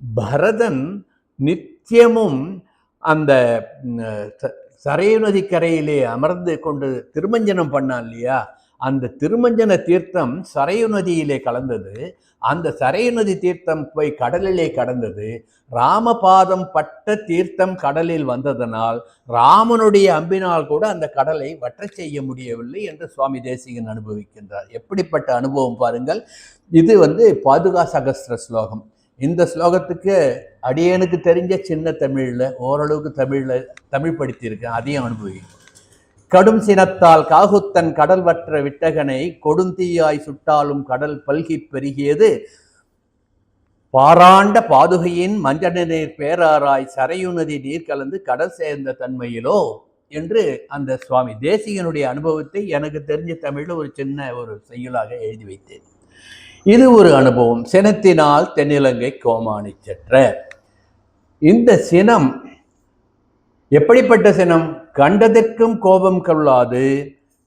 பரதன் நித்தியமும் அந்த சரையு நதி கரையிலே அமர்ந்து கொண்டு திருமஞ்சனம் பண்ணான் இல்லையா, அந்த திருமஞ்சன தீர்த்தம் சரையு நதியிலே கலந்தது. அந்த சரையு நதி தீர்த்தம் போய் கடலிலே கடந்தது. ராமபாதம் பட்ட தீர்த்தம் கடலில் வந்ததனால் ராமனுடைய அம்பினால் கூட அந்த கடலை வற்ற செய்ய முடியவில்லை என்று சுவாமி தேசிகன் அனுபவிக்கின்றார். எப்படிப்பட்ட அனுபவம் பாருங்கள். இது பாதுகா சகஸ்திர ஸ்லோகம். இந்த ஸ்லோகத்துக்கு அடியனுக்கு தெரிஞ்ச சின்ன தமிழில் ஓரளவுக்கு தமிழ் படித்திருக்கேன், அதையும் அனுபவிக்கும். கடும் சினத்தால் காகுத்தன் கடல் வற்ற விட்டகனை கொடுந்தீயாய் சுட்டாலும் கடல் பல்கி பெருகியது பாராண்ட பாதுகையின் மஞ்சள் நீர் பேராராய் சரையு நதி நீர் கலந்து கடல் சேர்ந்த தன்மையிலோ என்று அந்த சுவாமி தேசிகனுடைய அனுபவத்தை எனக்கு தெரிஞ்ச தமிழில் ஒரு சின்ன ஒரு செய்யுளாக எழுதி வைத்தேன். இது ஒரு அனுபவம். சினத்தினால் தென்னிலங்கை கோமானி செற்ற. இந்த சினம் எப்படிப்பட்ட சினம்? கண்டதற்கும் கோபம் கொள்ளாது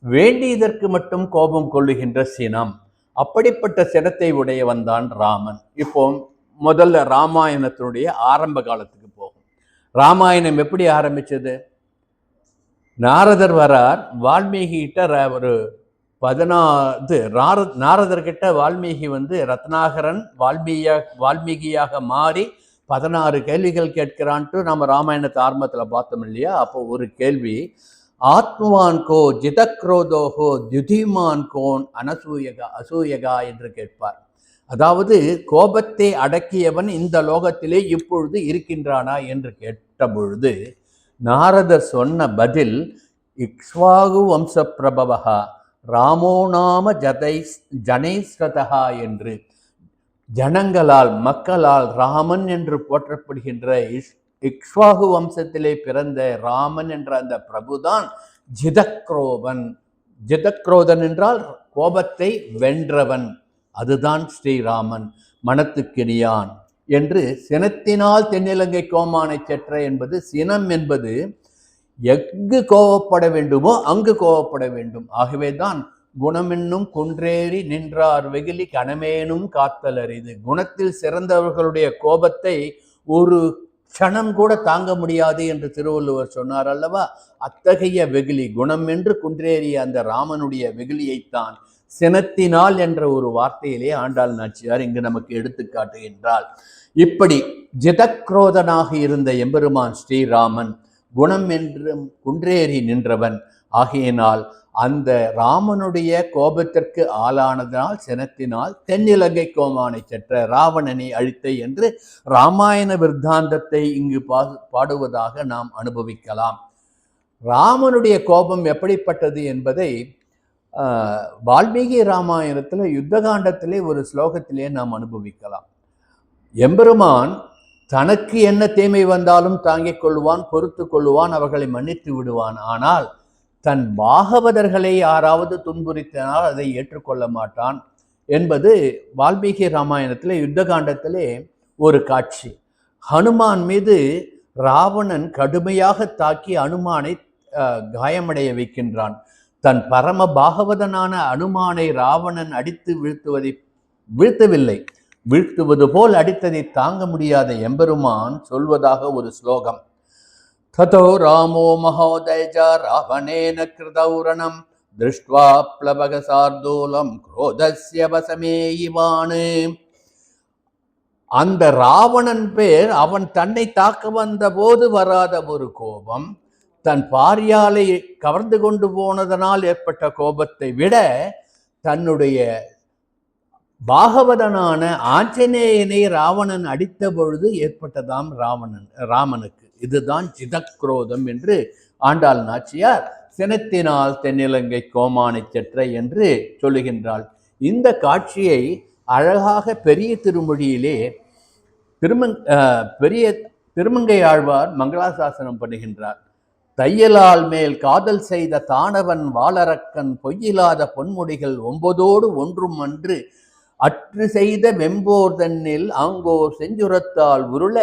வேண்டியதற்கு மட்டும் கோபம் கொள்ளுகின்ற சினம். அப்படிப்பட்ட சினத்தை உடையவன் தான் ராமன். இப்போ முதல்ல ராமாயணத்தினுடைய ஆரம்ப காலத்துக்கு போகும். ராமாயணம் எப்படி ஆரம்பிச்சது? நாரதர் வரார், வால்மீகி கிட்ட ஒரு 14 நாரதர்கிட்ட வால்மீகி ரத்னாகரன் வால்மீகியாக மாறி 16 கேள்விகள் கேட்கிறான்ட்டு நம்ம ராமாயணத்தை ஆரம்பத்தில் பார்த்தோம் இல்லையா? அப்போ ஒரு கேள்வி, ஆத்மவான் கோ ஜிதக்ரோதோகோ தியுதிமான் கோன் அசூயகா என்று கேட்பார். அதாவது கோபத்தை அடக்கியவன் இந்த லோகத்திலே இப்பொழுது இருக்கின்றானா என்று கேட்ட பொழுது நாரதர் சொன்ன பதில், இக்ஷ்வாகு வம்ச பிரபவா ராமோ நாம ஜனைஸ்ரதா என்று, ஜனங்களால் மக்களால் ராமன் என்று போற்றப்படுகின்ற இக்ஷ்வாகு வம்சத்திலே பிறந்த ராமன் என்ற அந்த பிரபுதான் ஜிதக்ரோதன். ஜிதக்ரோதன் என்றால் கோபத்தை வென்றவன், அதுதான் ஸ்ரீராமன், மனத்துக்கினியான் என்று. சினத்தினால் தென்னிலங்கை கோமானை செற்ற என்பது, சினம் என்பது எங்கு கோவப்பட வேண்டுமோ அங்கு கோவப்பட வேண்டும். ஆகவேதான் குணமென்னும் குன்றேறி நின்றார் வெகுளி கணமேனும் காத்தல் அரிது. குணத்தில் சிறந்தவர்களுடைய கோபத்தை ஒரு க்ஷணம் கூட தாங்க முடியாது என்று திருவள்ளுவர் சொன்னார் அல்லவா? அத்தகைய வெகுளி, குணம் என்று குன்றேறிய அந்த ராமனுடைய வெகுளியைத்தான் சினத்தினால் என்ற ஒரு வார்த்தையிலே ஆண்டாள் நாச்சியார் இங்கு நமக்கு எடுத்து காட்டுகின்றாள். இப்படி ஜிதக்ரோதனாக இருந்த எம்பெருமான் ஸ்ரீராமன் குணம் என்றும் குன்றேறி நின்றவன் ஆகையினால் அந்த ராமனுடைய கோபத்திற்கு ஆளானதனால் சினத்தினால் தென்னிலங்கை கோமானை சென்ற ராவணனை அழித்த என்று ராமாயண விருத்தாந்தத்தை இங்கு பாடுவதாக நாம் அனுபவிக்கலாம். ராமனுடைய கோபம் எப்படிப்பட்டது என்பதை வால்மீகி ராமாயணத்தில் யுத்தகாண்டத்திலே ஒரு ஸ்லோகத்திலே நாம் அனுபவிக்கலாம். எம்பெருமான் தனக்கு என்ன தீமை வந்தாலும் தாங்கிக் கொள்வான், பொறுத்து கொள்வான், அவர்களை மன்னித்து விடுவான். ஆனால் தன் பாகவதர்களை யாராவது துன்புறுத்தினால் அதை ஏற்றுக்கொள்ள மாட்டான் என்பது வால்மீகி ராமாயணத்திலே யுத்தகாண்டத்திலே ஒரு காட்சி. ஹனுமான் மீது ராவணன் கடுமையாக தாக்கி அனுமானை காயமடைய வைக்கின்றான். தன் பரம பாகவதனான அனுமானை ராவணன் அடித்து வீழ்த்தவில்லை, வீழ்த்துவது போல் அடித்ததை தாங்க முடியாத எம்பெருமான் சொல்வதாக ஒரு ஸ்லோகம். ததோ ராமோ மகோதயஜா ராவணேன கிருதௌரணம் திருஷ்ட்வா ப்ளவக சார்தூலம் குரோதஸ்ய வசமே இவானு. அந்த ராவணன் பேர் அவன் தன்னை தாக்க வந்த போது வராத ஒரு கோபம், தன் பாரியாலை கவர்ந்து கொண்டு போனதனால் ஏற்பட்ட கோபத்தை விட தன்னுடைய பாகவதனான ஆஞ்சநேயனை ராவணன் அடித்த பொழுது ஏற்பட்டதாம் ராமனுக்கு. இதுதான் ஜிதக்ரோதம் என்று ஆண்டாள் நாச்சியார் சினத்தினால் தென்னிலங்கை கோமானை செற்ற என்று சொல்லுகின்றாள். இந்த காட்சியை அழகாக பெரிய திருமொழியிலே பெரிய திருமங்கை ஆழ்வார் மங்களாசாசனம் பண்ணுகின்றார். தையலால் மேல் காதல் செய்த தானவன் வாளரக்கன் பொய்யில்லாத பொன்முடிகள் 9 ஒன்றும் அன்று அற்று செய்த வெம்போர் தன்னில் ஆங்கோர் செஞ்சுரத்தால் உருள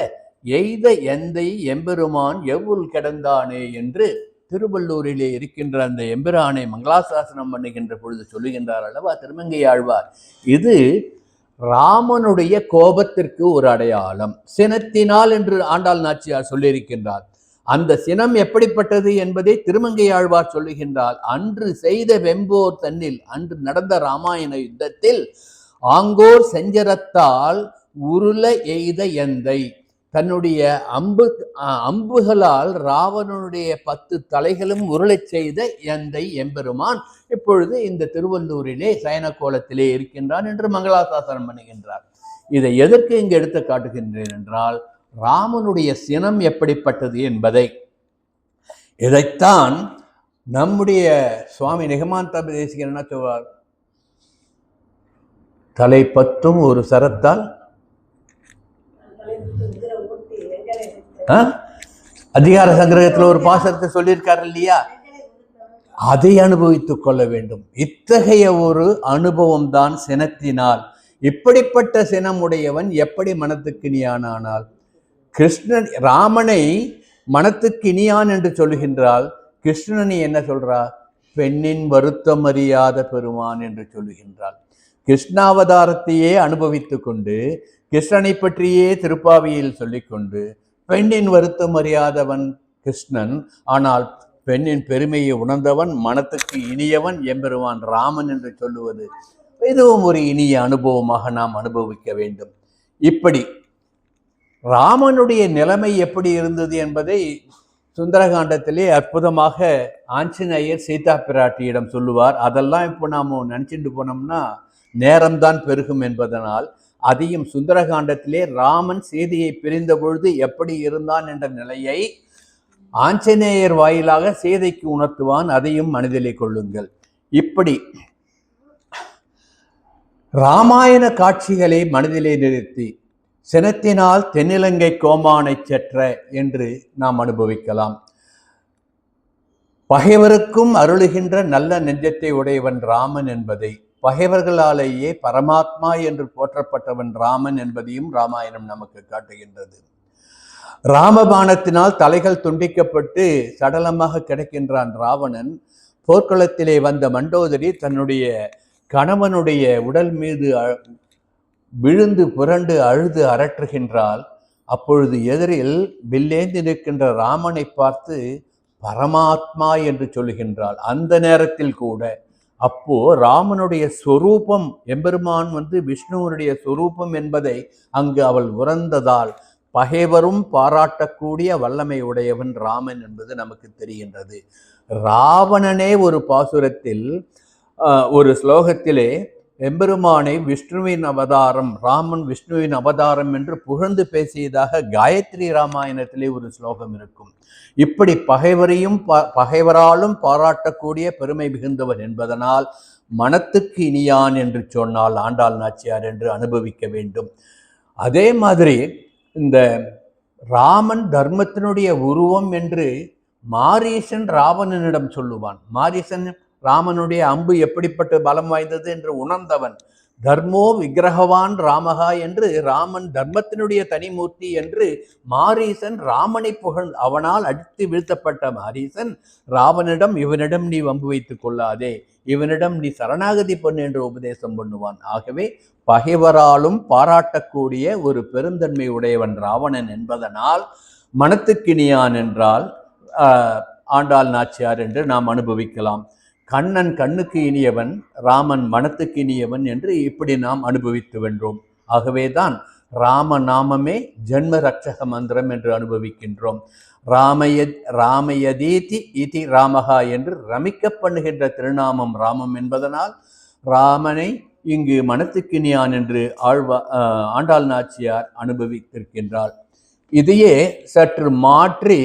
எய்த எந்தை எம்பெருமான் எவ்வுள் கிடந்தானே என்று திருவள்ளூரிலே இருக்கின்ற அந்த எம்பிரானை மங்களாசாசனம் பண்ணுகின்ற பொழுது சொல்லுகின்றார் அல்லவா திருமங்கை ஆழ்வார். இது ராமனுடைய கோபத்திற்கு ஒரு அடையாளம். சினத்தினால் என்று ஆண்டாள் நாச்சியார் சொல்லியிருக்கின்றார். அந்த சினம் எப்படிப்பட்டது என்பதை திருமங்கை ஆழ்வார் சொல்லுகின்றார். அன்று செய்த வெம்போர் தன்னில், அன்று நடந்த ராமாயண யுத்தத்தில் ஆங்கோர் செஞ்சரத்தால் உருள எய்த எந்தை, தன்னுடைய அம்புகளால் ராவணனுடைய 10 தலைகளும் உருளச் செய்த எந்தை எம்பெருமான் இப்பொழுது இந்த திருவள்ளூரிலே சயன கோலத்திலே இருக்கின்றான் என்று மங்களாசாசனம் பண்ணுகின்றார். இதை எதற்கு இங்கு எடுத்து காட்டுகின்றேன் என்றால், ராமனுடைய சினம் எப்படிப்பட்டது என்பதை. இதைத்தான் நம்முடைய சுவாமி நிகமாந்த தேசிகர் என்ன சொல்வார்? தலை 10 ஒரு சரத்தால் அதிகார சங்கிரகத்தில் ஒரு பாசத்தை சொல்லியிருக்காரு இல்லையா? அதை அனுபவித்துக் கொள்ள வேண்டும். இத்தகைய ஒரு அனுபவம் தான் சினத்தினால். இப்படிப்பட்ட சினமுடையவன் எப்படி மனத்துக்கு இனியானானால்? கிருஷ்ணன் ராமனை மனத்துக்கு இனியான் என்று சொல்லுகின்றால், கிருஷ்ணனை என்ன சொல்றா? பெண்ணின் வருத்தம் அறியாத பெருமான் என்று சொல்லுகின்றாள். கிருஷ்ணாவதாரத்தையே அனுபவித்து கொண்டு கிருஷ்ணனை பற்றியே திருப்பாவியில் சொல்லிக்கொண்டு பெண்ணின் வருத்தம் அறியாதவன் கிருஷ்ணன். ஆனால் பெண்ணின் பெருமையை உணர்ந்தவன், மனத்துக்கு இனியவன் எம்பெருமான் ராமன் என்று சொல்லுவது இதுவும் ஒரு இனிய அனுபவமாக நாம் அனுபவிக்க வேண்டும். இப்படி ராமனுடைய நிலைமை எப்படி இருந்தது என்பதை சுந்தரகாண்டத்திலே அற்புதமாக ஆஞ்சநேயர் சீதா பிராட்டியிடம் சொல்லுவார். அதெல்லாம் இப்போ நாம் நினச்சிட்டு போனோம்னா நேரம்தான் பெருகும் என்பதனால் அதையும் சுந்தரகாண்டத்திலே ராமன் சீதையை பிரிந்த பொழுது எப்படி இருந்தான் என்ற நிலையை ஆஞ்சநேயர் வாயிலாக சீதைக்கு உணர்த்துவான். அதையும் மனதிலே கொள்ளுங்கள். இப்படி ராமாயண காட்சிகளை மனதிலே நிறுத்தி சினத்தினால் தென்னிலங்கை கோமானை செற்ற என்று நாம் அனுபவிக்கலாம். பகைவருக்கும் அருளுகின்ற நல்ல நெஞ்சத்தை உடையவன் ராமன் என்பதை, பகைவர்களாலேயே பரமாத்மா என்று போற்றப்பட்டவன் ராமன் என்பதையும் ராமாயணம் நமக்கு காட்டுகின்றது. ராமபாணத்தினால் தலைகள் துண்டிக்கப்பட்டு சடலமாக கிடக்கின்றான் ராவணன். போர்க்களத்திலே வந்த மண்டோதரி தன்னுடைய கணவனுடைய உடல் மீது விழுந்து புரண்டு அழுது அரற்றுகின்றாள். அப்பொழுது எதிரில் வில்லேந்தி நிற்கின்ற ராமனை பார்த்து பரமாத்மா என்று சொல்லுகின்றாள். அந்த நேரத்தில் கூட அப்போ ராமனுடைய சொரூபம், எம்பெருமான் விஷ்ணுவனுடைய சொரூபம் என்பதை அங்கு அவள் உணர்ந்ததால் பகைவரும் பாராட்டக்கூடிய வல்லமை உடையவன் ராமன் என்பது நமக்கு தெரிகின்றது. ராவணனே ஒரு பாசுரத்தில் ஒரு ஸ்லோகத்திலே எம்பெருமானை விஷ்ணுவின் அவதாரம், ராமன் விஷ்ணுவின் அவதாரம் என்று புகழ்ந்து பேசியதாக காயத்ரி ராமாயணத்திலே ஒரு ஸ்லோகம் இருக்கும். இப்படி பகைவராலும் பாராட்டக்கூடிய பெருமை மிகுந்தவர் என்பதனால் மனத்துக்கு இனியான் என்று சொன்னால் ஆண்டாள் நாச்சியார் என்று அனுபவிக்க வேண்டும். அதே மாதிரி இந்த ராமன் தர்மத்தினுடைய உருவம் என்று மாரீசன் ராவணனிடம் சொல்லுவான். மாரீசன் ராமனுடைய அம்பு எப்படிப்பட்ட பலம் வாய்ந்தது என்று உணர்ந்தவன். தர்மோ விக்கிரகவான் ராமகா என்று ராமன் தர்மத்தினுடைய தனிமூர்த்தி என்று மாரீசன் ராமனை புகழ் அவனால் அடித்து வீழ்த்தப்பட்ட மாரீசன் ராவனிடம் இவனிடம் நீ வம்பு வைத்துக் கொள்ளாதே, இவனிடம் நீ சரணாகதி பண்ணு என்று உபதேசம் பண்ணுவான். ஆகவே பகைவராலும் பாராட்டக்கூடிய ஒரு பெருந்தன்மை உடையவன் ராவணன் என்பதனால் மனத்துக்கினியான் என்றால் ஆண்டாள் நாச்சியார் என்று நாம் அனுபவிக்கலாம். கண்ணன் கண்ணுக்கு இனியவன், ராமன் மனத்துக்கு இனியவன் என்று இப்படி நாம் அனுபவித்து வென்றோம். ஆகவேதான் ராமநாமமே ஜென்ம ரட்சக மந்திரம் என்று அனுபவிக்கின்றோம். ராமயதீதி இதி ராமகா என்று ரமிக்க பண்ணுகின்ற திருநாமம் ராமம் என்பதனால் ராமனை இங்கு மனத்துக்கினியான் என்று ஆண்டாள் நாச்சியார் அனுபவித்திருக்கின்றாள். இதையே சற்று மாற்றி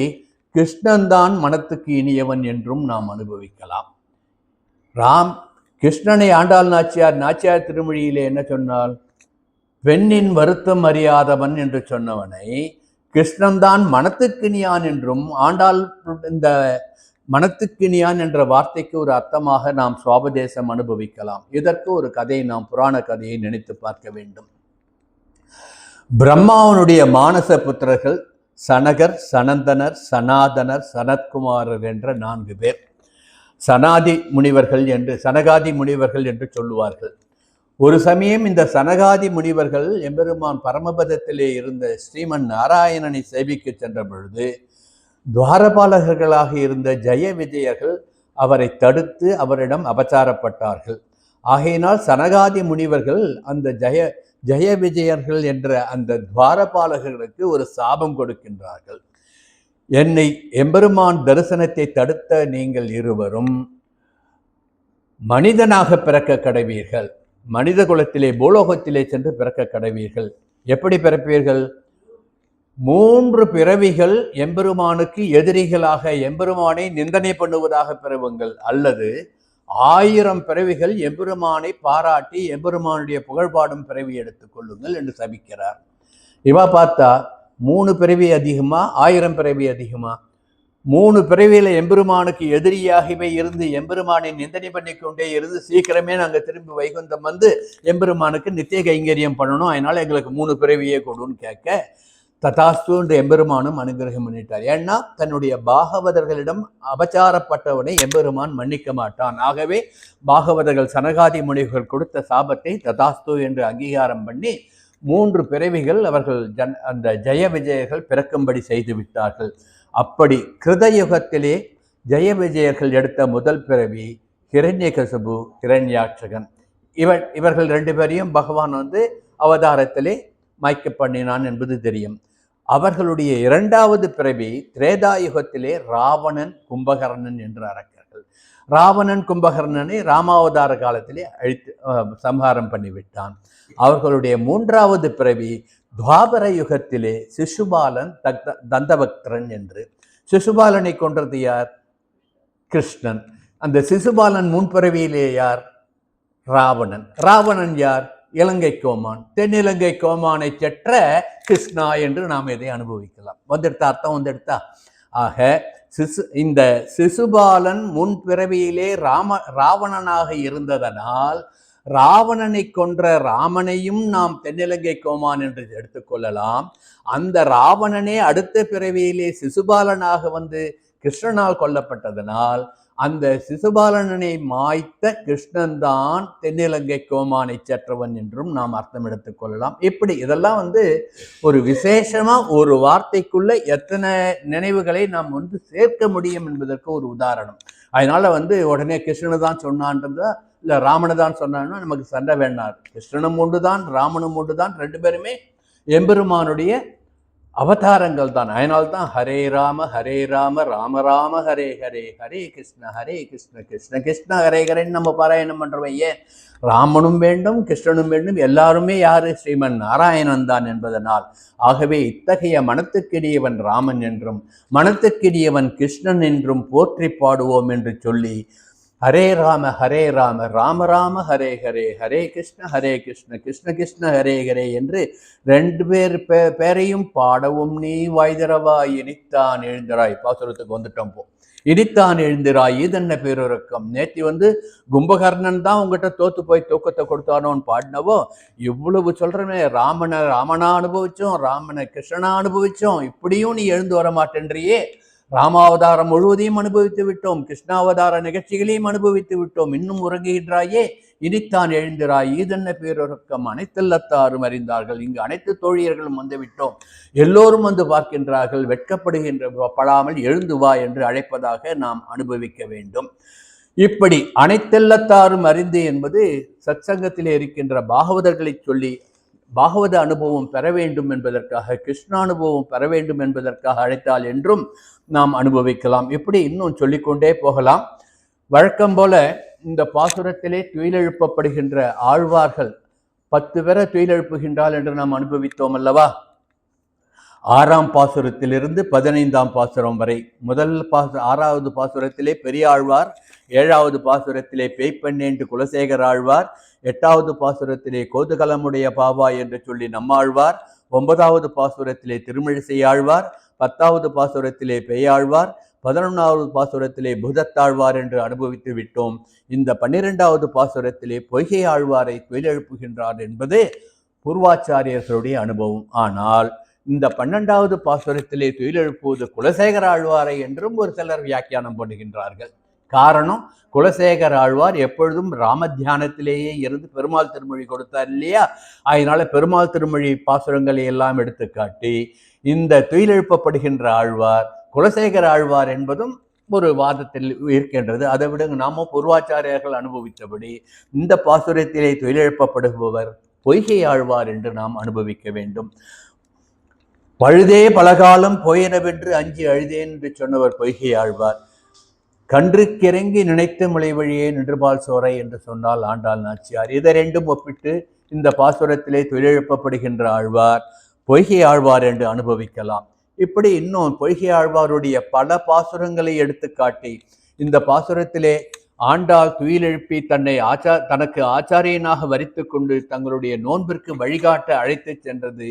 கிருஷ்ணன்தான் மனத்துக்கு இனியவன் என்றும் நாம் அனுபவிக்கலாம். கிருஷ்ணனை ஆண்டாள் நாச்சியார் திருமொழியிலே என்ன சொன்னால், பெண்ணின் வருத்தம் அறியாதவன் என்று சொன்னவனை கிருஷ்ணன்தான் மனத்துக்கினியான் என்றும், ஆண்டாள் இந்த மனத்துக்கினியான் என்ற வார்த்தைக்கு ஒரு அர்த்தமாக நாம் சுவாபதேசம் அனுபவிக்கலாம். இதற்கு ஒரு கதையை, நாம் புராண கதையை நினைத்து பார்க்க வேண்டும். பிரம்மாவனுடைய மானச புத்திரர்கள் சனகர், சனந்தனர், சனாதனர், சனத்குமாரர் என்ற 4 பேர். சனகாதி முனிவர்கள் என்று சொல்லுவார்கள். ஒரு சமயம் இந்த சனகாதி முனிவர்கள் எம்பெருமான் பரமபதத்திலே இருந்த ஸ்ரீமன் நாராயணனை சேவிக்க சென்ற பொழுது துவாரபாலகர்களாக இருந்த ஜெய விஜயர்கள் அவரை தடுத்து அவரிடம் அபச்சாரப்பட்டார்கள். ஆகையினால் சனகாதி முனிவர்கள் அந்த ஜெய விஜயர்கள் என்ற அந்த துவாரபாலகர்களுக்கு ஒரு சாபம் கொடுக்கின்றார்கள். என்னை எம்பெருமான் தரிசனத்தை தடுத்த நீங்கள் இருவரும் மனிதனாக பிறக்க கடவீர்கள். மனித குலத்திலே பூலோகத்திலே சென்று பிறக்க கடவீர்கள். எப்படி பிறப்பீர்கள்? 3 பிறவிகள் எம்பெருமானுக்கு எதிரிகளாக எம்பெருமானை நிந்தனை பண்ணுவதாக பிறவுங்கள், அல்லது 1000 பிறவிகள் எம்பெருமானை பாராட்டி எம்பெருமானுடைய புகழ்பாடும் பிறவி எடுத்துக் கொள்ளுங்கள் என்று சபிக்கிறார். இவா பார்த்தா 3 பிறவி அதிகமா 1000 பிறவி அதிகமா? 3 பிறவியில எம்பெருமானுக்கு எதிரியாகவே இருந்து எம்பெருமானை நிந்தனை பண்ணிக்கொண்டே இருந்து சீக்கிரமே நாங்கள் திரும்பி வைகுந்தம் வந்து எம்பெருமானுக்கு நித்திய கைங்கரியம் பண்ணணும், அதனால எங்களுக்கு 3 பிறவியே கொடுன்னு கேட்க ததாஸ்து என்று எம்பெருமானும் அனுகிரகம் பண்ணிட்டார். ஏன்னா தன்னுடைய பாகவதர்களிடம் அபச்சாரப்பட்டவனை எம்பெருமான் மன்னிக்க மாட்டான். ஆகவே பாகவதர்கள் சனகாதி முனிவர்கள் கொடுத்த சாபத்தை ததாஸ்து என்று அங்கீகாரம் பண்ணி 3 பிறவிகள் அவர்கள் அந்த ஜெய விஜயர்கள் பிறக்கும்படி செய்து விட்டார்கள். அப்படி கிருதயுகத்திலே ஜெய விஜயர்கள் எடுத்த முதல் பிறவி ஹிரண்யகசிபு, ஹிரண்யாட்சகன். இவர்கள் 2 பேரையும் பகவான் அவதாரத்திலே மயக்க பண்ணினான் என்பது தெரியும். அவர்களுடைய 2வது பிறவி திரேதாயுகத்திலே ராவணன், கும்பகர்ணன் என்ற அரக்கர்கள். ராவணன் கும்பகர்ணனை ராமாவதார காலத்திலே சம்ஹாரம் பண்ணிவிட்டான். அவர்களுடைய 3வது பிறவி துவாபர யுகத்திலே சிசுபாலன், தந்தபக்தரன் என்று. சிசுபாலனை கொன்றது யார்? கிருஷ்ணன். அந்த சிசுபாலன் முன்பிறவியிலே யார்? ராவணன். ராவணன் யார்? இலங்கை கோமான். தென்னிலங்கை கோமானை செற்ற கிருஷ்ணா என்று நாம் இதை அனுபவிக்கலாம். அர்த்தம். ஆக இந்த சிசுபாலன் முன்பிறவியிலே ராவணனாக இருந்ததனால் ராவணனை கொன்ற ராமனையும் நாம் தென்னிலங்கை கோமான் என்று எடுத்துக்கொள்ளலாம். அந்த ராவணனே அடுத்த பிறவியிலே சிசுபாலனாக வந்து கிருஷ்ணனால் கொல்லப்பட்டதனால் அந்த சிசுபாலனை மாய்த்த கிருஷ்ணன் தான் தென்னிலங்கை கோமானை சற்றவன் என்றும் நாம் அர்த்தம் எடுத்துக் கொள்ளலாம். இப்படி இதெல்லாம் வந்து ஒரு விசேஷமா ஒரு வார்த்தைக்குள்ள எத்தனை நினைவுகளை நாம் வந்து சேர்க்க முடியும் என்பதற்கு ஒரு உதாரணம். அதனால வந்து உடனே கிருஷ்ணனு தான் சொன்னான்றதா இல்ல ராமனு தான் சொன்னான்னா நமக்கு சண்டை வேண்டாம். கிருஷ்ணனும் ஒன்றுதான், ராமனும் ஒன்றுதான், ரெண்டு பேருமே எம்பெருமானுடைய அவதாரங்கள் தான். அதனால்தான் ஹரே ராம ராம ராம ஹரே ஹரே, ஹரே கிருஷ்ண கிருஷ்ண கிருஷ்ண ஹரே ஹரேன்னு நம்ம பாராயணம் பண்றோம். ஏன் ராமனும் வேண்டும், கிருஷ்ணனும் வேண்டும், எல்லாருமே யாரு ஸ்ரீமன் நாராயணன் தான் என்பதனால். ஆகவே இத்தகைய மனத்துக்கிடியவன் ராமன் என்றும் மனத்துக்கிடியவன் கிருஷ்ணன் என்றும் போற்றி பாடுவோம் என்று சொல்லி ஹரே ராம ராம ராம ஹரே ஹரே, ஹரே கிருஷ்ண கிருஷ்ண கிருஷ்ண ஹரே ஹரே என்று ரெண்டு பேரையும் பாடவும் நீ வாய்தரவாய் இனித்தான் எழுந்திராய். பாசுரத்துக்கு வந்துட்டோம். இனித்தான் எழுந்திராய் இதென்ன பேருறக்கம். நேற்று வந்து கும்பகர்ணன் தான் உங்ககிட்ட தோத்து போய் தூக்கத்தை கொடுத்தானோன்னு பாடினவோ, இவ்வளவு சொல்றமே ராமனா அனுபவிச்சோம், ராமனை கிருஷ்ணனா அனுபவிச்சோம், இப்படியும் நீ எழுந்து வர மாட்டேன்றியே. ராமாவதாரம் முழுவதையும் அனுபவித்து விட்டோம், கிருஷ்ணாவதார நிகழ்ச்சிகளையும் அனுபவித்து விட்டோம், இன்னும் உறங்குகின்றாயே, இனித்தான் எழுந்திராய் இதென்ன பேருறக்கம். அனைத்தல்லத்தாரும் அறிந்தார்கள். இங்கு அனைத்து தோழியர்களும் வந்து விட்டோம், எல்லோரும் வந்து பார்க்கின்றார்கள், படாமல் எழுந்து வா என்று அழைப்பதாக நாம் அனுபவிக்க வேண்டும். இப்படி அனைத்தெல்லத்தாரும் அறிந்து என்பது சத்சங்கத்திலே இருக்கின்ற பாகவதர்களை சொல்லி பாகவத அனுபவம் பெற வேண்டும் என்பதற்காக, கிருஷ்ணானுபவம் பெற வேண்டும் என்பதற்காக அழைத்தால் என்றும் நாம் அனுபவிக்கலாம். இப்படி இன்னும் சொல்லிக்கொண்டே போகலாம். வழக்கம் போல இந்த பாசுரத்திலே துயிலெழுப்பப்படுகின்ற ஆழ்வார்கள் 10 பேரை துயிலெழுப்புகின்றால் என்று நாம் அனுபவித்தோம் அல்லவா? 6ஆம் பாசுரத்திலிருந்து 15ஆம் பாசுரம் வரை. முதல் 6வது பாசுரத்திலே பெரிய ஆழ்வார், 7வது பாசுரத்திலே பேய்ப்பெண்ணே என்று குலசேகர ஆழ்வார், 8வது பாசுரத்திலே கோதுகலமுடைய பாவா என்று சொல்லி நம்மாழ்வார், 9வது பாசுரத்திலே திருமிழிசை ஆழ்வார், 10வது பாசுரத்திலே பேயாழ்வார், 11வது பாசுரத்திலே பூதத்தாழ்வார் என்று அனுபவித்து விட்டோம். இந்த 12வது பாசுரத்திலே பொய்கை ஆழ்வாரை துயிலெழுப்புகின்றார் என்பது பூர்வாச்சாரியர்களுடைய அனுபவம். ஆனால் இந்த 12வது பாசுரத்திலே துயிலெழுப்புவது குலசேகர ஆழ்வாரை என்றும் ஒரு சிலர் வியாக்கியானம் பண்ணுகின்றார்கள். காரணம், குலசேகர ஆழ்வார் எப்பொழுதும் ராம தியானத்திலேயே இருந்து பெருமாள் திருமொழி கொடுத்தார் இல்லையா? அதனால பெருமாள் திருமொழி பாசுரங்களை எல்லாம் எடுத்து காட்டி இந்த துயிலெழுப்பப்படுகின்ற ஆழ்வார் குலசேகர ஆழ்வார் என்பதும் ஒரு வாதத்தில் இருக்கின்றது. அதை விட நாம பூர்வாச்சாரியர்கள் அனுபவித்தபடி இந்த பாசுரத்திலே துயிலெழுப்பப்படுபவர் பொய்கை ஆழ்வார் என்று நாம் அனுபவிக்க வேண்டும். பழுதே பலகாலம் போயினவென்று அஞ்சி அழுதேன் என்று சொன்னவர் பொய்கை ஆழ்வார். கன்றுக்கிறங்கி நினைத்து மலை வழியே நின்றுபால் சோரை என்று சொன்னால் ஆண்டாள் நாச்சியார். இதை ரெண்டும் ஒப்பிட்டு இந்த பாசுரத்திலே துயிலெழுப்பப்படுகின்ற ஆழ்வார் பொய்கை ஆழ்வார் என்று அனுபவிக்கலாம். இப்படி இன்னும் பொய்கை ஆழ்வாருடைய பல பாசுரங்களை எடுத்து காட்டி இந்த பாசுரத்திலே ஆண்டாள் துயிலெழுப்பி தனக்கு ஆச்சாரியனாக வரித்து கொண்டு தங்களுடைய நோன்பிற்கு வழிகாட்ட அழைத்து சென்றது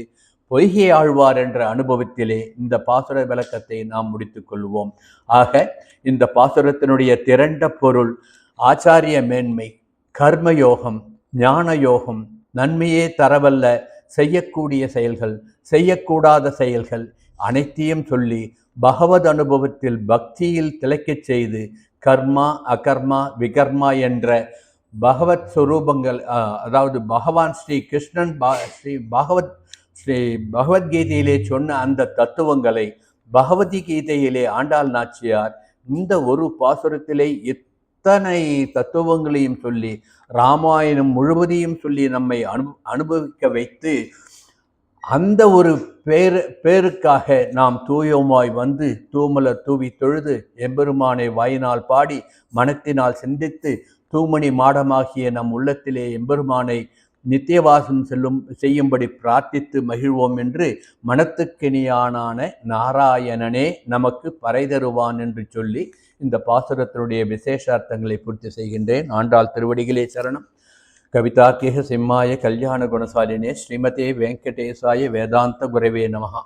பொய்கை ஆழ்வார் என்ற அனுபவத்திலே இந்த பாசுர விளக்கத்தை நாம் முடித்துக் கொள்வோம். ஆக இந்த பாசுரத்தினுடைய திரண்ட பொருள் ஆச்சாரிய மேன்மை, கர்மயோகம், ஞான யோகம், நன்மையே தரவல்ல செய்யக்கூடிய செயல்கள், செய்யக்கூடாத செயல்கள் அனைத்தையும் சொல்லி பகவத் அனுபவத்தில் பக்தியில் திளைக்கச் செய்து கர்மா அகர்மா விகர்மா என்ற பகவத் சுரூபங்கள், அதாவது பகவான் ஸ்ரீ கிருஷ்ணன் ஸ்ரீ பகவத்கீதையிலே சொன்ன அந்த தத்துவங்களை பகவத்கீதையிலே ஆண்டாள் நாச்சியார் இந்த ஒரு பாசுரத்திலே இத்தனை தத்துவங்களையும் சொல்லி ராமாயணம் முழுவதையும் சொல்லி நம்மை அனுபவிக்க வைத்து அந்த ஒரு பேருக்காக நாம் தூயோமாய் வந்து தூமலர் தூவி தொழுது எம்பெருமானை வாயினால் பாடி மனத்தினால் சிந்தித்து தூமணி மாடமாகிய நம் உள்ளத்திலே எம்பெருமானை நித்தியவாசம் செய்யும்படி பிரார்த்தித்து மகிழ்வோம் என்று மனத்துக்கினியானான நாராயணனே நமக்கு பறை தருவான் என்று சொல்லி இந்த பாசுரத்தினுடைய விசேஷார்த்தங்களை பூர்த்தி செய்கின்றேன். ஆண்டாள் திருவடிகளே சரணம். கவிதார்க்கிக சிம்மாய கல்யாண குணசாலினே ஸ்ரீமதே வெங்கடேசாய வேதாந்த குரவே நமஹா.